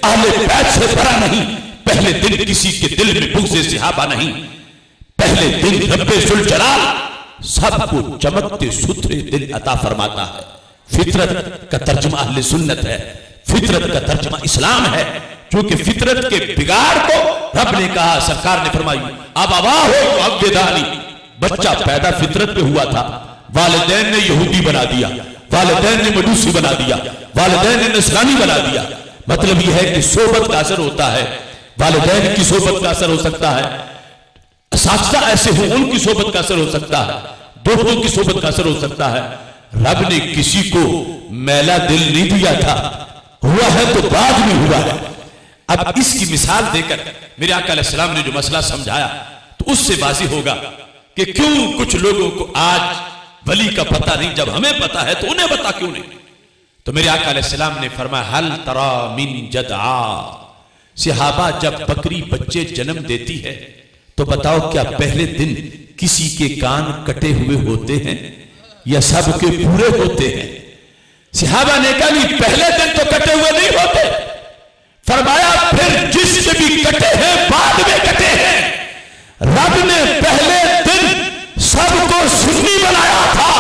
अहले बैत से भरा नहीं, पहले दिन किसी के दिल में बुग़्ज़ सहाबा नहीं। पहले दिन रब्बे जुल जलाल सबको चमकते सुथरे दिल अता फरमाता है। फितरत का तर्जुमा अहले सुन्नत है, फितरत का तर्जुमा इस्लाम है। क्योंकि फितरत के बिगाड़ को रब ने कहा, सरकार ने फरमाई अब अवा हो अब्दानी, बच्चा पैदा फितरत पे हुआ था, वालिदैन ने यहूदी बना दिया, वालिदैन ने मजूसी बना दिया, वालिदैन ने नसरानी बना दिया। मतलब यह है कि सोबत का असर होता है, वालिदैन की सोबत का असर हो सकता है, असातिज़ा ऐसे हो उनकी सोबत का असर हो सकता है, दोस्तों की सोबत का असर हो सकता है। रब ने किसी को मैला दिल नहीं दिया था, हुआ है तो बाद में हुआ है। अब इसकी मिसाल देकर मेरे आका अलैहिस्सलाम ने जो मसला समझाया तो उससे वाज़िह होगा कि क्यों कुछ लोगों को आज वली का पता नहीं, जब हमें पता है तो उन्हें पता क्यों नहीं। तो मेरे आका अलैहिस्सलाम ने फरमाया हल तरा मिन जदआ, सहाबा जब बकरी बच्चे जन्म देती है तो बताओ क्या पहले दिन किसी के कान कटे हुए होते हैं या सबके पूरे होते हैं? सहाबा ने कहा नहीं, पहले दिन तो कटे हुए नहीं होते। फरमाया फिर जिसके भी कटे हैं बाद में कटे हैं। रब ने पहले दिन सबको सुन्नी बनाया था।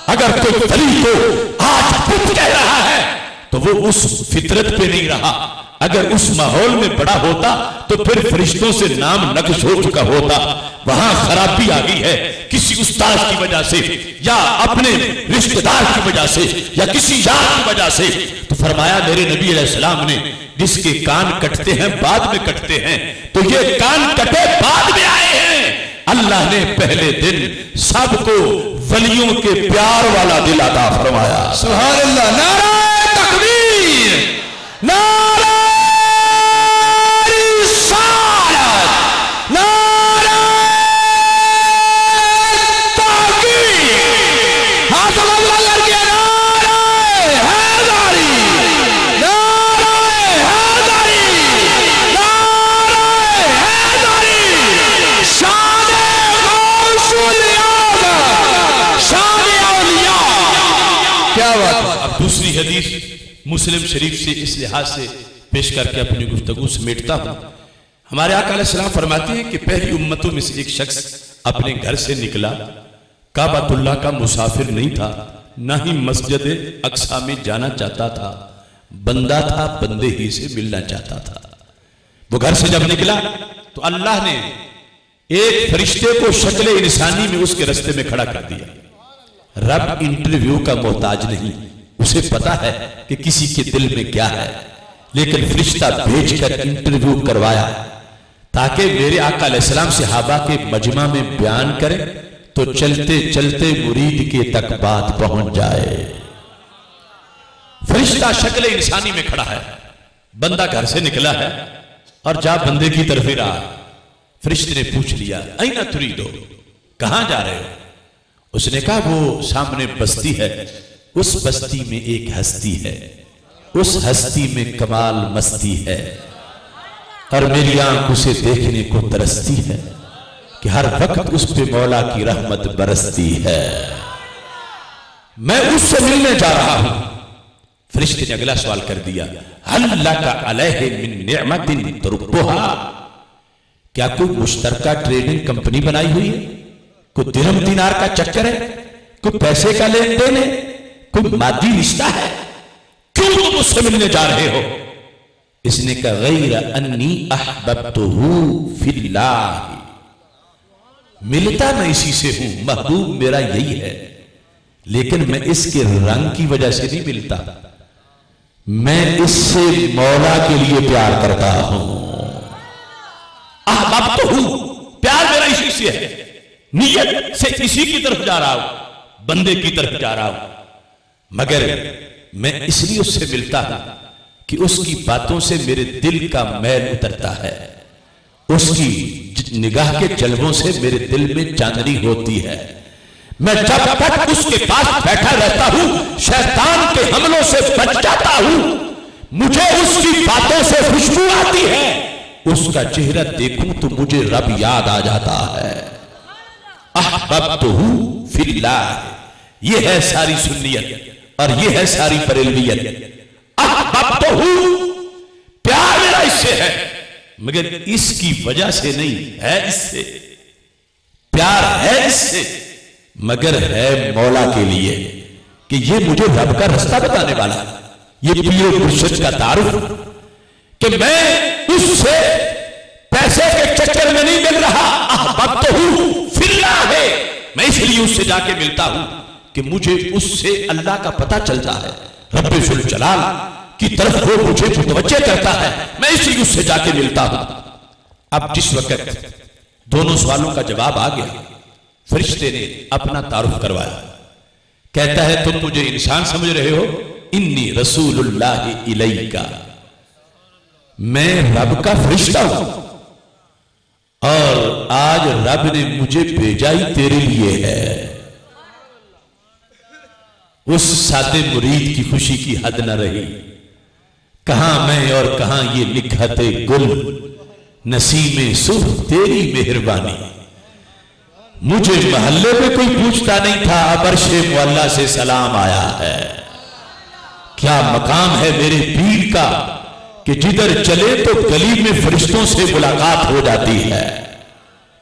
अगर कोई वली को आज पुत कह रहा है तो वो उस फितरत पे नहीं रहा। अगर उस माहौल में बड़ा होता तो फिर फरिश्तों से नाम नक्श हो चुका होता। वहां खराबी आ गई है किसी उस्ताद की वजह से या अपने रिश्तेदार की वजह से या किसी यार की वजह से। तो फरमाया मेरे नबी अलैहिस्सलाम ने जिसके कान कटते हैं बाद में कटते हैं, तो ये कान कटे बाद में आए हैं। अल्लाह ने पहले दिन सबको वलियों के प्यार वाला दिल अता फरमाया। सुभान अल्लाह। नारे तकबीर, नारे रिसालत, नारे तहकीक। हाथ अल्लाह करके नारे हैदरी, नारे हैदरी, नारे हैदरी। शान गौसुल आज़म, शान औलिया। क्या बात है। अब दूसरी हदीस मुस्लिम शरीफ से इस लिहाज से पेश करके अपनी गुफ्तगू समेटता हूं। हमारे आका अलैहिस्सलाम फरमाते हैं कि पहली उम्मतों में से एक शख्स अपने घर से निकला, काबातुल्लाह का मुसाफिर नहीं था, ना ही मस्जिद अक्सा में जाना चाहता था, बंदा था, बंदे ही से मिलना चाहता था। वो घर से जब निकला तो अल्लाह ने एक फरिश्ते को शक्ल इंसानी में उसके रास्ते में खड़ा कर दिया। रब इंटरव्यू का मोहताज नहीं, उसे पता है कि किसी के दिल में क्या है, लेकिन फरिश्ता भेजकर इंटरव्यू करवाया ताकि मेरे आका अलैहिस्सलाम सहाबा के मजमा में बयान करें तो चलते चलते मुरीद के तक बात पहुंच जाए। फरिश्ता शक्ल इंसानी में खड़ा है, बंदा घर से निकला है और जा बंदे की तरफ ही रहा। फरिश्ते ने पूछ लिया ऐना तुरीदो, कहां जा रहे हो? उसने कहा वो सामने बस्ती है, उस बस्ती में एक हस्ती है, उस हस्ती में कमाल मस्ती है और मेरी आंख उसे देखने को तरसती है कि हर वक्त उस पे मौला की रहमत बरसती है, मैं उससे मिलने जा रहा हूं। फरिश्ते ने अगला सवाल कर दिया हल लका अलैहि मिन निअमतिन तुरबुहा, क्या कोई मुश्तरका ट्रेडिंग कंपनी बनाई हुई है, कोई दिरहम दिनार का चक्कर है, कोई पैसे का लेन देन है, कोई मादी रिश्ता है, क्यों तुम उससे मिलने जा रहे हो? इसने कहा गैर अन्नी अहबब्तुहु फिल्लाह, मिलता मैं इसी से हूं, महबूब मेरा यही है, लेकिन मैं इसके रंग की वजह से नहीं मिलता, मैं इससे मौला के लिए प्यार करता हूं। अहबब्तुहु, प्यार मेरा इसी से है, नियत से इसी की तरफ जा रहा हूं, बंदे की तरफ जा रहा हूं, मगर मैं इसलिए उससे मिलता हूं कि उसकी बातों से मेरे दिल का मैल उतरता है, उसकी निगाह के जलवों से मेरे दिल में चांदनी होती है। मैं जब तक उसके पास बैठा रहता हूं शैतान के हमलों से बच जाता हूं, मुझे उसकी बातों से खुशबू आती है, उसका चेहरा देखूं तो मुझे रब याद आ जाता है। अहबब्तुहु फिल्लाह, ये है सारी सुन्नियत और ये है सारी बरेलवियत। अहबब्तुहु, प्यार मेरा इससे है, मगर इसकी वजह से नहीं है, इससे प्यार है, इससे मगर है मौला के लिए कि ये मुझे रब का रास्ता बताने वाला, ये पीर मुर्शिद का तारुफ कि मैं उससे पैसे के चक्कर में नहीं मिल रहा। अहबब्तुहु फिल्लाह है, मैं इसलिए उससे जाके मिलता हूं कि मुझे उससे अल्लाह का पता चलता है, रब्बे जुल जलाल की तरफ वो मुझे मुतवज्जे करता है, मैं इसलिए उससे जाके मिलता हूं। अब जिस वक्त दोनों सवालों का जवाब आ गया, फरिश्ते ने अपना तारुफ करवाया कहता है तुम मुझे इंसान समझ रहे हो, इन्नी रसूलुल्लाह इलैका, मैं रब का फरिश्ता हूं और आज रब ने मुझे भेजा ही तेरे लिए है। उस सादे मुरीद की खुशी की हद न रही। कहां मैं और कहां ये निखते गुल, नसीमे सुबह तेरी मेहरबानी। मुझे मोहल्ले में कोई पूछता नहीं था, अब अर्शे मुअल्ला से सलाम आया है। क्या मकाम है मेरे पीर का कि जिधर चले तो गली में फरिश्तों से मुलाकात हो जाती है।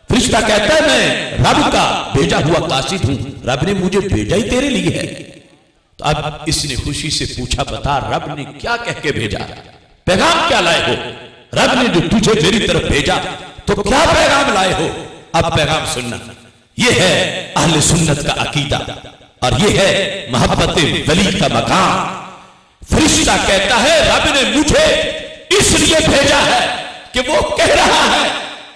फरिश्ता कहता है मैं रब का भेजा हुआ कासिद हूं, रब ने मुझे भेजा ही तेरे लिए है। तो अब इसने खुशी से पूछा, बता रब ने क्या कह के भेजा, पैगाम क्या लाए हो? रब ने जो तुझे मेरी तरफ भेजा तो क्या पैगाम लाए हो? अब पैगाम सुनना। यह है अहले सुन्नत का अकीदा और यह है मोहब्बत वली का मकाम। फरिश्ता कहता है रब ने मुझे इसलिए भेजा है कि वो कह रहा है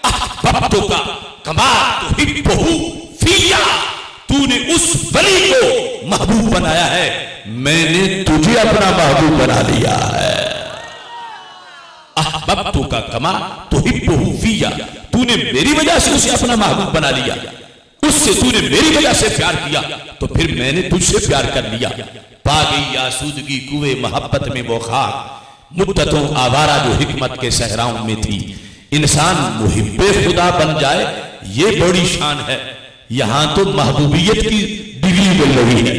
अहबब्तु का कमा तुहिब्बुहु फिया, तूने उस वली को महबूब बनाया है, मैंने तुझे अपना महबूब बना लिया है। अहबब्तु का कमा तुहिब्बुहु फिया, तूने मेरी वजह से उसे अपना महबूब बना लिया, उससे तूने मेरी वजह से प्यार किया तो फिर मैंने तुझसे प्यार कर लिया। पा गई आसूदगी कुए मोहब्बत में वो खाक, मुद्दतों आवारा जो हिकमत के सहराओं में थी। इंसान मुहिब्बे खुदा बन जाए ये बड़ी शान है। यहां तो महबूबियत की डिग्री मिल रही है।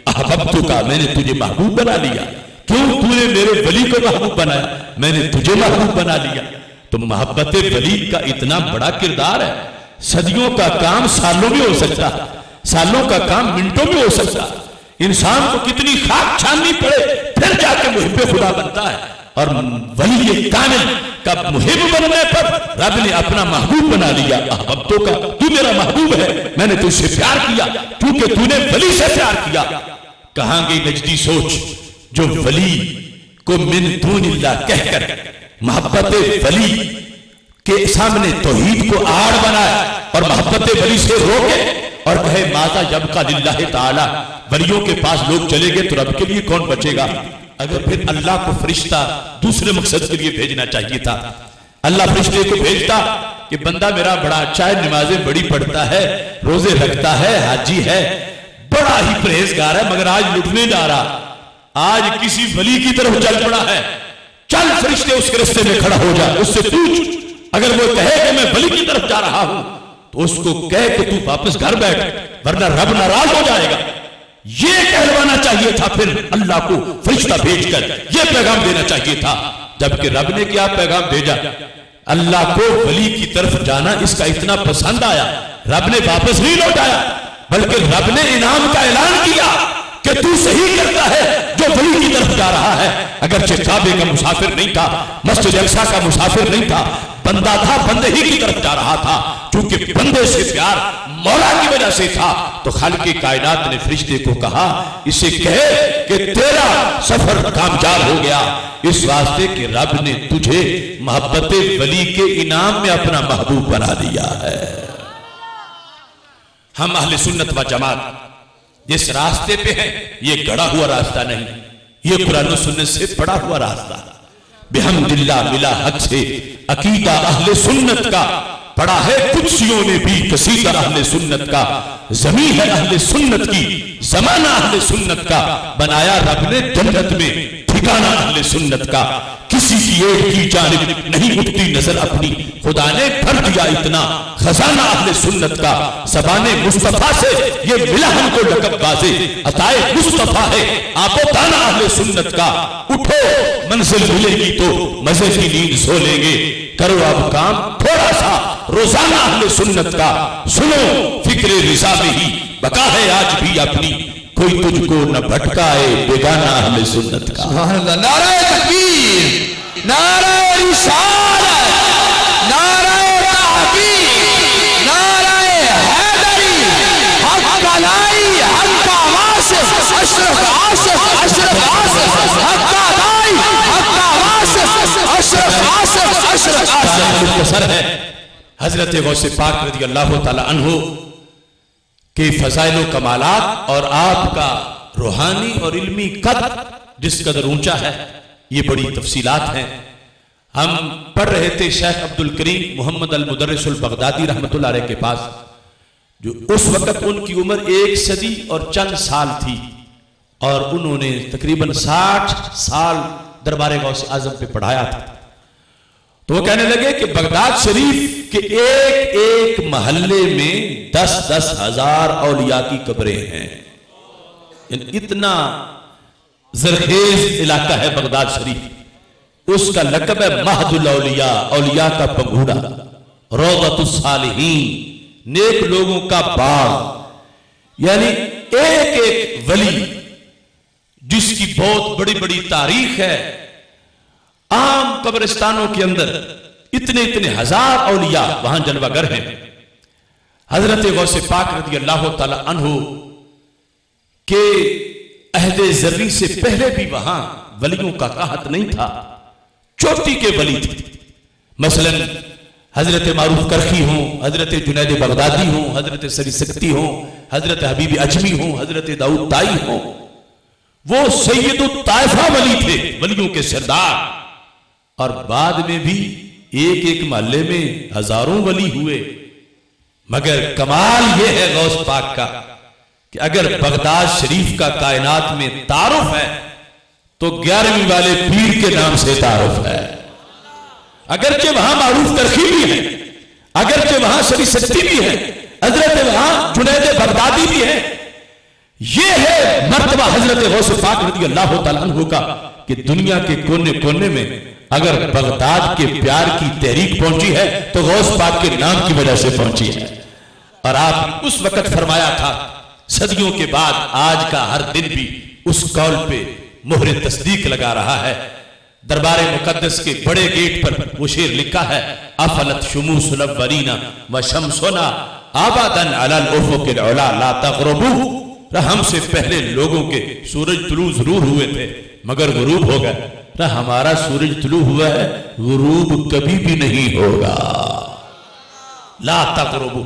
अहबब्तु का, मैंने तुझे महबूब बना लिया। क्यों? तूने मेरे वली को महबूब बनाया, मैंने तुझे महबूब बना लिया। तो मोहब्बत वली का इतना बड़ा किरदार है। सदियों का काम सालों में हो सकता, सालों का काम मिनटों में हो सकता। इंसान को कितनी खाक छाननी पड़े फिर जाके मुहिब्बे खुदा बनता है। और वली कामिल का मुहिब बनने पर रब ने अपना महबूब बना लिया। अहबब्तु का, तू मेरा महबूब है, मैंने तुझसे प्यार किया क्योंकि तूने वली से प्यार किया। कहां गई नजदी सोच जो वली को मिन दूनिल्लाह कहकर मोहब्बत वली के सामने तौहीद को आड़ बनाए और मोहब्बत वली से रोके और कहे माज़ा यबका लिल्लाहि ताला, वलियों के पास लोग चले गए तो रब के लिए कौन बचेगा? अगर फिर अल्लाह को फरिश्ता दूसरे मकसद के लिए भेजना चाहिए था। अल्लाह फरिश्ते को भेजता कि बंदा मेरा बड़ा अच्छा है, नमाजें बड़ी पढ़ता है, रोजे रखता है, हाजी है, बड़ा ही परहेजगार है, मगर आज लुटने जा रहा, आज किसी वली की तरफ चल पड़ा है। चल फरिश्ते उसके रास्ते में खड़ा हो जा, उससे पूछ, अगर वो कहे कि मैं वली की तरफ जा रहा हूं तो उसको कह कि तू वापस घर बैठ, वरना रब नाराज हो जाएगा। ये कहलवाना चाहिए था फिर अल्लाह को फरिश्ता भेजकर, ये पैगाम देना चाहिए था। जबकि रब ने क्या पैगाम भेजा? अल्लाह को वली की तरफ जाना इसका इतना पसंद आया, रब ने वापस नहीं लौटाया, बल्कि रब ने इनाम का ऐलान किया कि तू सही करता है जो वली की तरफ जा रहा है। अगरचे काबे का मुसाफिर नहीं था, मस्जिद अक्सा का मुसाफिर नहीं था, बंदा था, बंदे ही की तरफ जा रहा था। क्योंकि बंदे से प्यार मौला की वजह से था तो खालिक़े कायनात ने फरिश्ते को कहा इसे कहे कि तेरा सफर कामयाब हो गया, इस वास्ते कि रब ने तुझे मोहब्बत वली के इनाम में अपना महबूब बना दिया है। हम अहले सुन्नत व जमात जिस रास्ते पे हैं ये गढ़ा हुआ रास्ता नहीं, ये कुरान और सुन्नत से पड़ा हुआ रास्ता। बिहम्दिल्लाह मिला हक से अकीदा अहले सुन्नत का पढ़ा है कुदसियों ने भी कसीदा अहले सुन्नत का, ज़मीन है अहले सुन्नत की, ज़माना अहले सुन्नत का, बनाया रब ने जन्नत में ठिकाना अहले सुन्नत का। किसी की एक की जानिब नहीं उठती नजर अपनी, खुदा ने भर दिया इतना खजाना अहले सुन्नत का। ज़बाने मुस्तफा से ये मिला हमको लक़ब बाज़े, अताए मुस्तफा है आपो दाना अहले सुन्नत का। उठो मंजिल मिलेगी तो मजे की नींद सो लेंगे, करो अब काम थोड़ा सा रोजाना अहले सुन्नत का। सुनो फिक्रे रिज़ा में ही बका है आज भी अपनी, कोई तुझको न भटकाए बेगाना अहले सुन्नत का। नारे तकबीर, नारे रिसालत, नारे तहकीक, नारे हैदरी, हक का लाई, हक का वासिफ, अशरफ आसिफ, अशरफ आसिफ, हक का लाई, हक का वासिफ, अशरफ आसिफ, अशरफ आसिफ। सर है हजरत गौसे पाक रज़ी अल्लाह तआला अन्हु के फजाइल व कमालात और आपका रूहानी और इल्मी कदर जिस कदर ऊंचा है, ये बड़ी तफसीलात हैं। हम पढ़ रहे थे शेख अब्दुल करीम मोहम्मद अल मुदर्रिस अल बगदादी रहमतुल्लाह अलैह के पास, जो उस वक्त उनकी उम्र 1 सदी और चंद साल थी और उन्होंने तकरीबन 60 साल दरबार गौस आजम पे पढ़ाया था। तो वो कहने लगे कि बगदाद शरीफ के एक एक महल्ले में 10-10 हजार औलिया की कब्रें हैं। इतना जरखेज इलाका है बगदाद शरीफ। उसका लक़ब है महदुल औलिया, औलिया का पंघूड़ा, रौज़तुस सालिहीन, नेक लोगों का बाग। यानी एक एक वली जिसकी बहुत बड़ी बड़ी तारीख है। आम कब्रिस्तानों के अंदर इतने इतने हजार औलिया वहां जलवागर हैं। हजरत गौसे पाक रज़ी अल्लाह ताला अन्हु के अहदे ज़र्री से पहले भी वहां वलियों का कहत नहीं था, चोटी के वली थे। मसलन हजरत मारूफ करखी हो, हजरत जुनैद बगदादी हो, हजरत सरी सकती हो, हजरत हबीब अजमी हो, हजरत दाऊद ताई हो, वो सैयदुत ताइफा वली थे, वलियों के सरदार। और बाद में भी एक एक महल्ले में हजारों वली हुए। मगर कमाल यह है गौस पाक का कि अगर बगदाद शरीफ का कायनात में तारुफ है तो 11वीं वाले पीर के नाम से तारुफ है। अगरचे वहां मारूफ करखी भी है, अगरचे वहां शरी सस्ती भी है, हजरत वहां जुनैद बगदादी भी है। यह है मर्तबा हजरत गौस पाक रज़ी अल्लाह तआला अन्हु का कि दुनिया के कोने कोने में अगर बगदाद के प्यार की तहरीक पहुंची है तो गौस पाक के नाम की वजह से पहुंची है। और आप उस वक्त फरमाया था, सदियों के बाद आज का हर दिन भी उस कौल पे मोहरे तस्दीक लगा रहा है। दरबार मुकद्दस के बड़े गेट पर वो शेर लिखा है, अफलत शुमूसुल अव्वलीना व शम्सुना आबादन अलल उफुकिल उला ला तग़रुबू। हमसे पहले लोगों के सूरज तुलू जरूर हुए थे मगर गुरूब हो गए। हमारा सूरज तुलू हुआ है, गुरूब कभी भी नहीं होगा। ला तग़रुबू।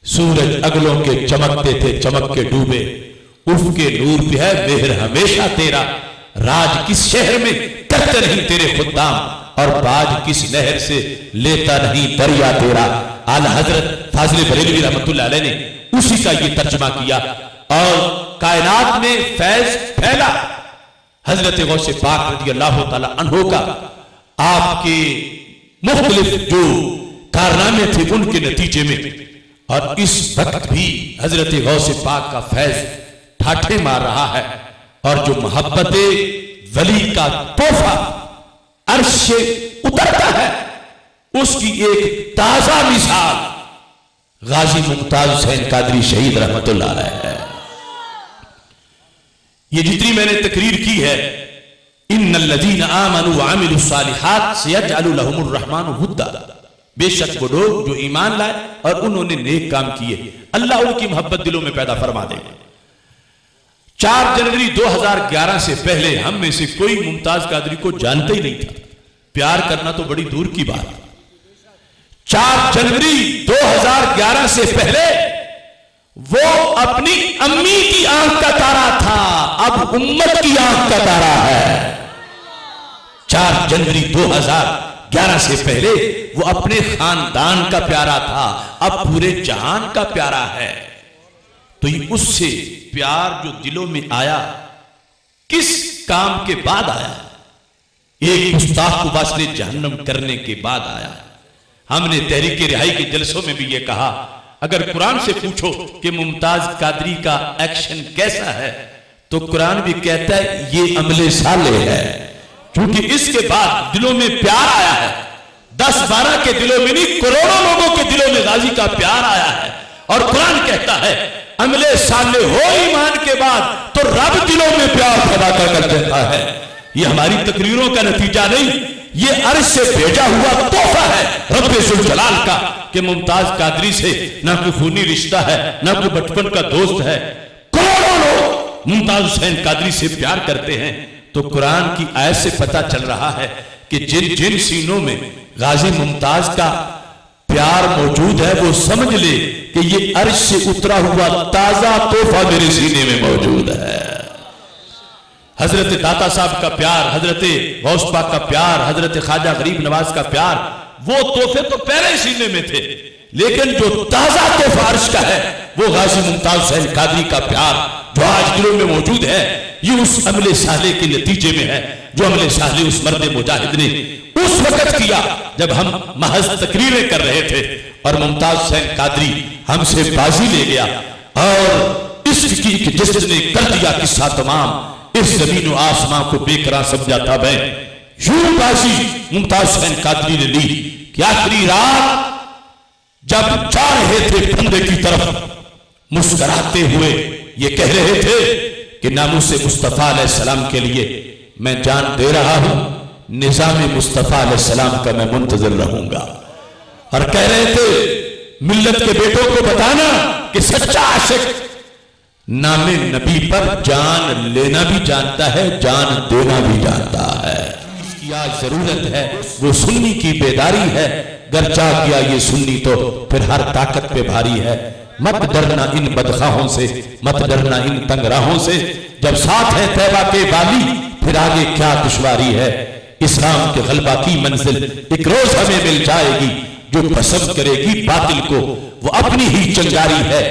सूरज अगलों के चमकते थे, चमक के डूबे, उफ के नूर पे है मेहर हमेशा तेरा। राज किस शहर में करते नहीं तेरे खुद्दाम, और बाज किस नहर से लेता नहीं दरिया तेरा। आला हजरत फाजिल बरेलवी रहमतुल्लाह अलैह ने उसी का ये तर्जुमा किया और कायनात में फैज फैला। हजरत गौसे पाक रज़ी अल्लाह ताला अन्हु का आपके मुख्तलिफ जो कारनामे थे उनके नतीजे में, और इस वक्त भी हजरत गौसे पाक का फैज ठाठे मार रहा है। और जो मोहब्बत वली का तोहफा अर्श से उतरता है, उसकी एक ताजा मिसाल गाजी मुमताज हुसैन कादरी शहीद रहमतुल्लाह अलैह है। ये जितनी मैंने तकरीर की है, इन्नल्लज़ीना आमनू व अमिलुस्सालिहात सयजअलु लहुमुर रहमानु वुद्दा। बेशक वो लोग जो ईमान लाए और उन्होंने नेक काम किए, अल्लाह उनकी मोहब्बत दिलों में पैदा फरमा देगा। 4 जनवरी 2011 से पहले हम में से कोई मुमताज कादरी को जानता ही नहीं था। प्यार करना तो बड़ी दूर की बात। 4 जनवरी 2011 से पहले वो अपनी अम्मी की आंख का तारा था, अब उम्मत की आंख का तारा है। 4 जनवरी 2011 से पहले वो अपने खानदान का प्यारा था, अब पूरे जहान का प्यारा है। तो ये उससे प्यार जो दिलों में आया किस काम के बाद आया? एक गुस्ताख को वास्ते जहन्नम करने के बाद आया। हमने तहरीक रिहाई के जलसों में भी ये कहा, अगर कुरान से पूछो कि मुमताज कादरी का एक्शन कैसा है तो कुरान भी कहता है ये अमले साले है, क्योंकि इसके बाद दिलों में प्यार आया है। 10-12 के दिलों में नहीं, करोड़ों लोगों के दिलों में गाजी का प्यार आया है। और कुरान कहता है अमले साले हो ईमान के बाद तो रब दिलों में प्यार पैदा कर देता है। ये हमारी तकरीरों का नतीजा नहीं, ये अर्श से भेजा हुआ तोहफा है रब्बे जुल जलाल का कि मुमताज कादरी से ना कोई खूनी रिश्ता है, ना कोई बचपन का दोस्त है। करोड़ों लोग मुमताज हुसैन कादरी से प्यार करते हैं। तो कुरान की आयत से पता चल रहा है कि जिन जिन सीनों में गाजी मुमताज का प्यार मौजूद है वो समझ ले कि ये अर्श से उतरा हुआ ताजा तोहफा मेरे सीने में मौजूद है। हजरत दाता साहब का प्यार, हजरत गौस पाक का प्यार, हजरत ख्वाजा गरीब नवाज का प्यार, वो तोहफे तो पहले ही सीने में थे, लेकिन जो ताजा तोहफा अर्श का है वो गाजी मुमताज हुसैन कादरी का प्यार जो आज दिलों में मौजूद है। ये उस अमले साले के नतीजे में है जो अमले साले उस मर्द मुजाहिद ने उस वक्त किया जब हम महज तकरीरें कर रहे थे और मुमताज हुसैन कादरी हमसे बाजी ले गया और इश्क की जिसने कर दिया किस्सा तमाम, इस जमीन और आसमां को बेकरार समझा था। मैं यूं बाजी मुमताज हुसैन कादरी ने ली कि आखिरी रात जब जा रहे थे फंदे की तरफ, मुस्कुराते हुए ये कह रहे थे कि नामूसे मुस्तफा अलैहिस्सलाम के लिए मैं जान दे रहा हूं, निजामे मुस्तफा अलैहिस्सलाम का मैं मुंतजर रहूंगा। और कह रहे थे मिल्लत के बेटों को बताना कि सच्चा आशिक नामे नबी पर जान लेना भी जानता है, जान देना भी जानता है। इसकी आज जरूरत है वो सुन्नी की बेदारी है, गर जा गया ये सुन्नी तो फिर हर ताकत पे भारी है। मत डरना इन बदखाहों से, मत डरना इन तंगराहों से, जब साथ है तैबा के वाली फिर आगे क्या दुश्वारी है। इस्लाम के गलबा की मंजिल एक रोज हमें मिल जाएगी, जो पसंद करेगी बातिल को वो अपनी ही चंगारी है।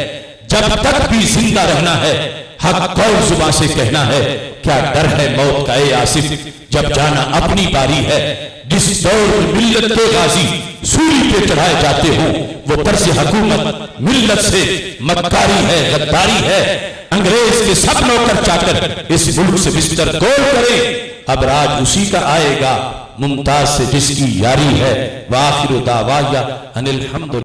जब तक भी जिंदा रहना है हक कौन जुबान से कहना है, क्या डर है मौत का ए आसिफ जब जाना अपनी बारी है। जिस दौर में मिल्लत के गाजी सूली पे चढ़ाए जाते हो वो तर्ज हुकूमत मिल्लत से मक्कारी है, गद्दारी है। अंग्रेज के सब नौकर चाकर इस मुल्क से बिस्तर गोल करें, अब राज उसी का आएगा मुमताज से जिसकी यारी है। वाखिर दावाया अनिल हम्दुलिल्लाह।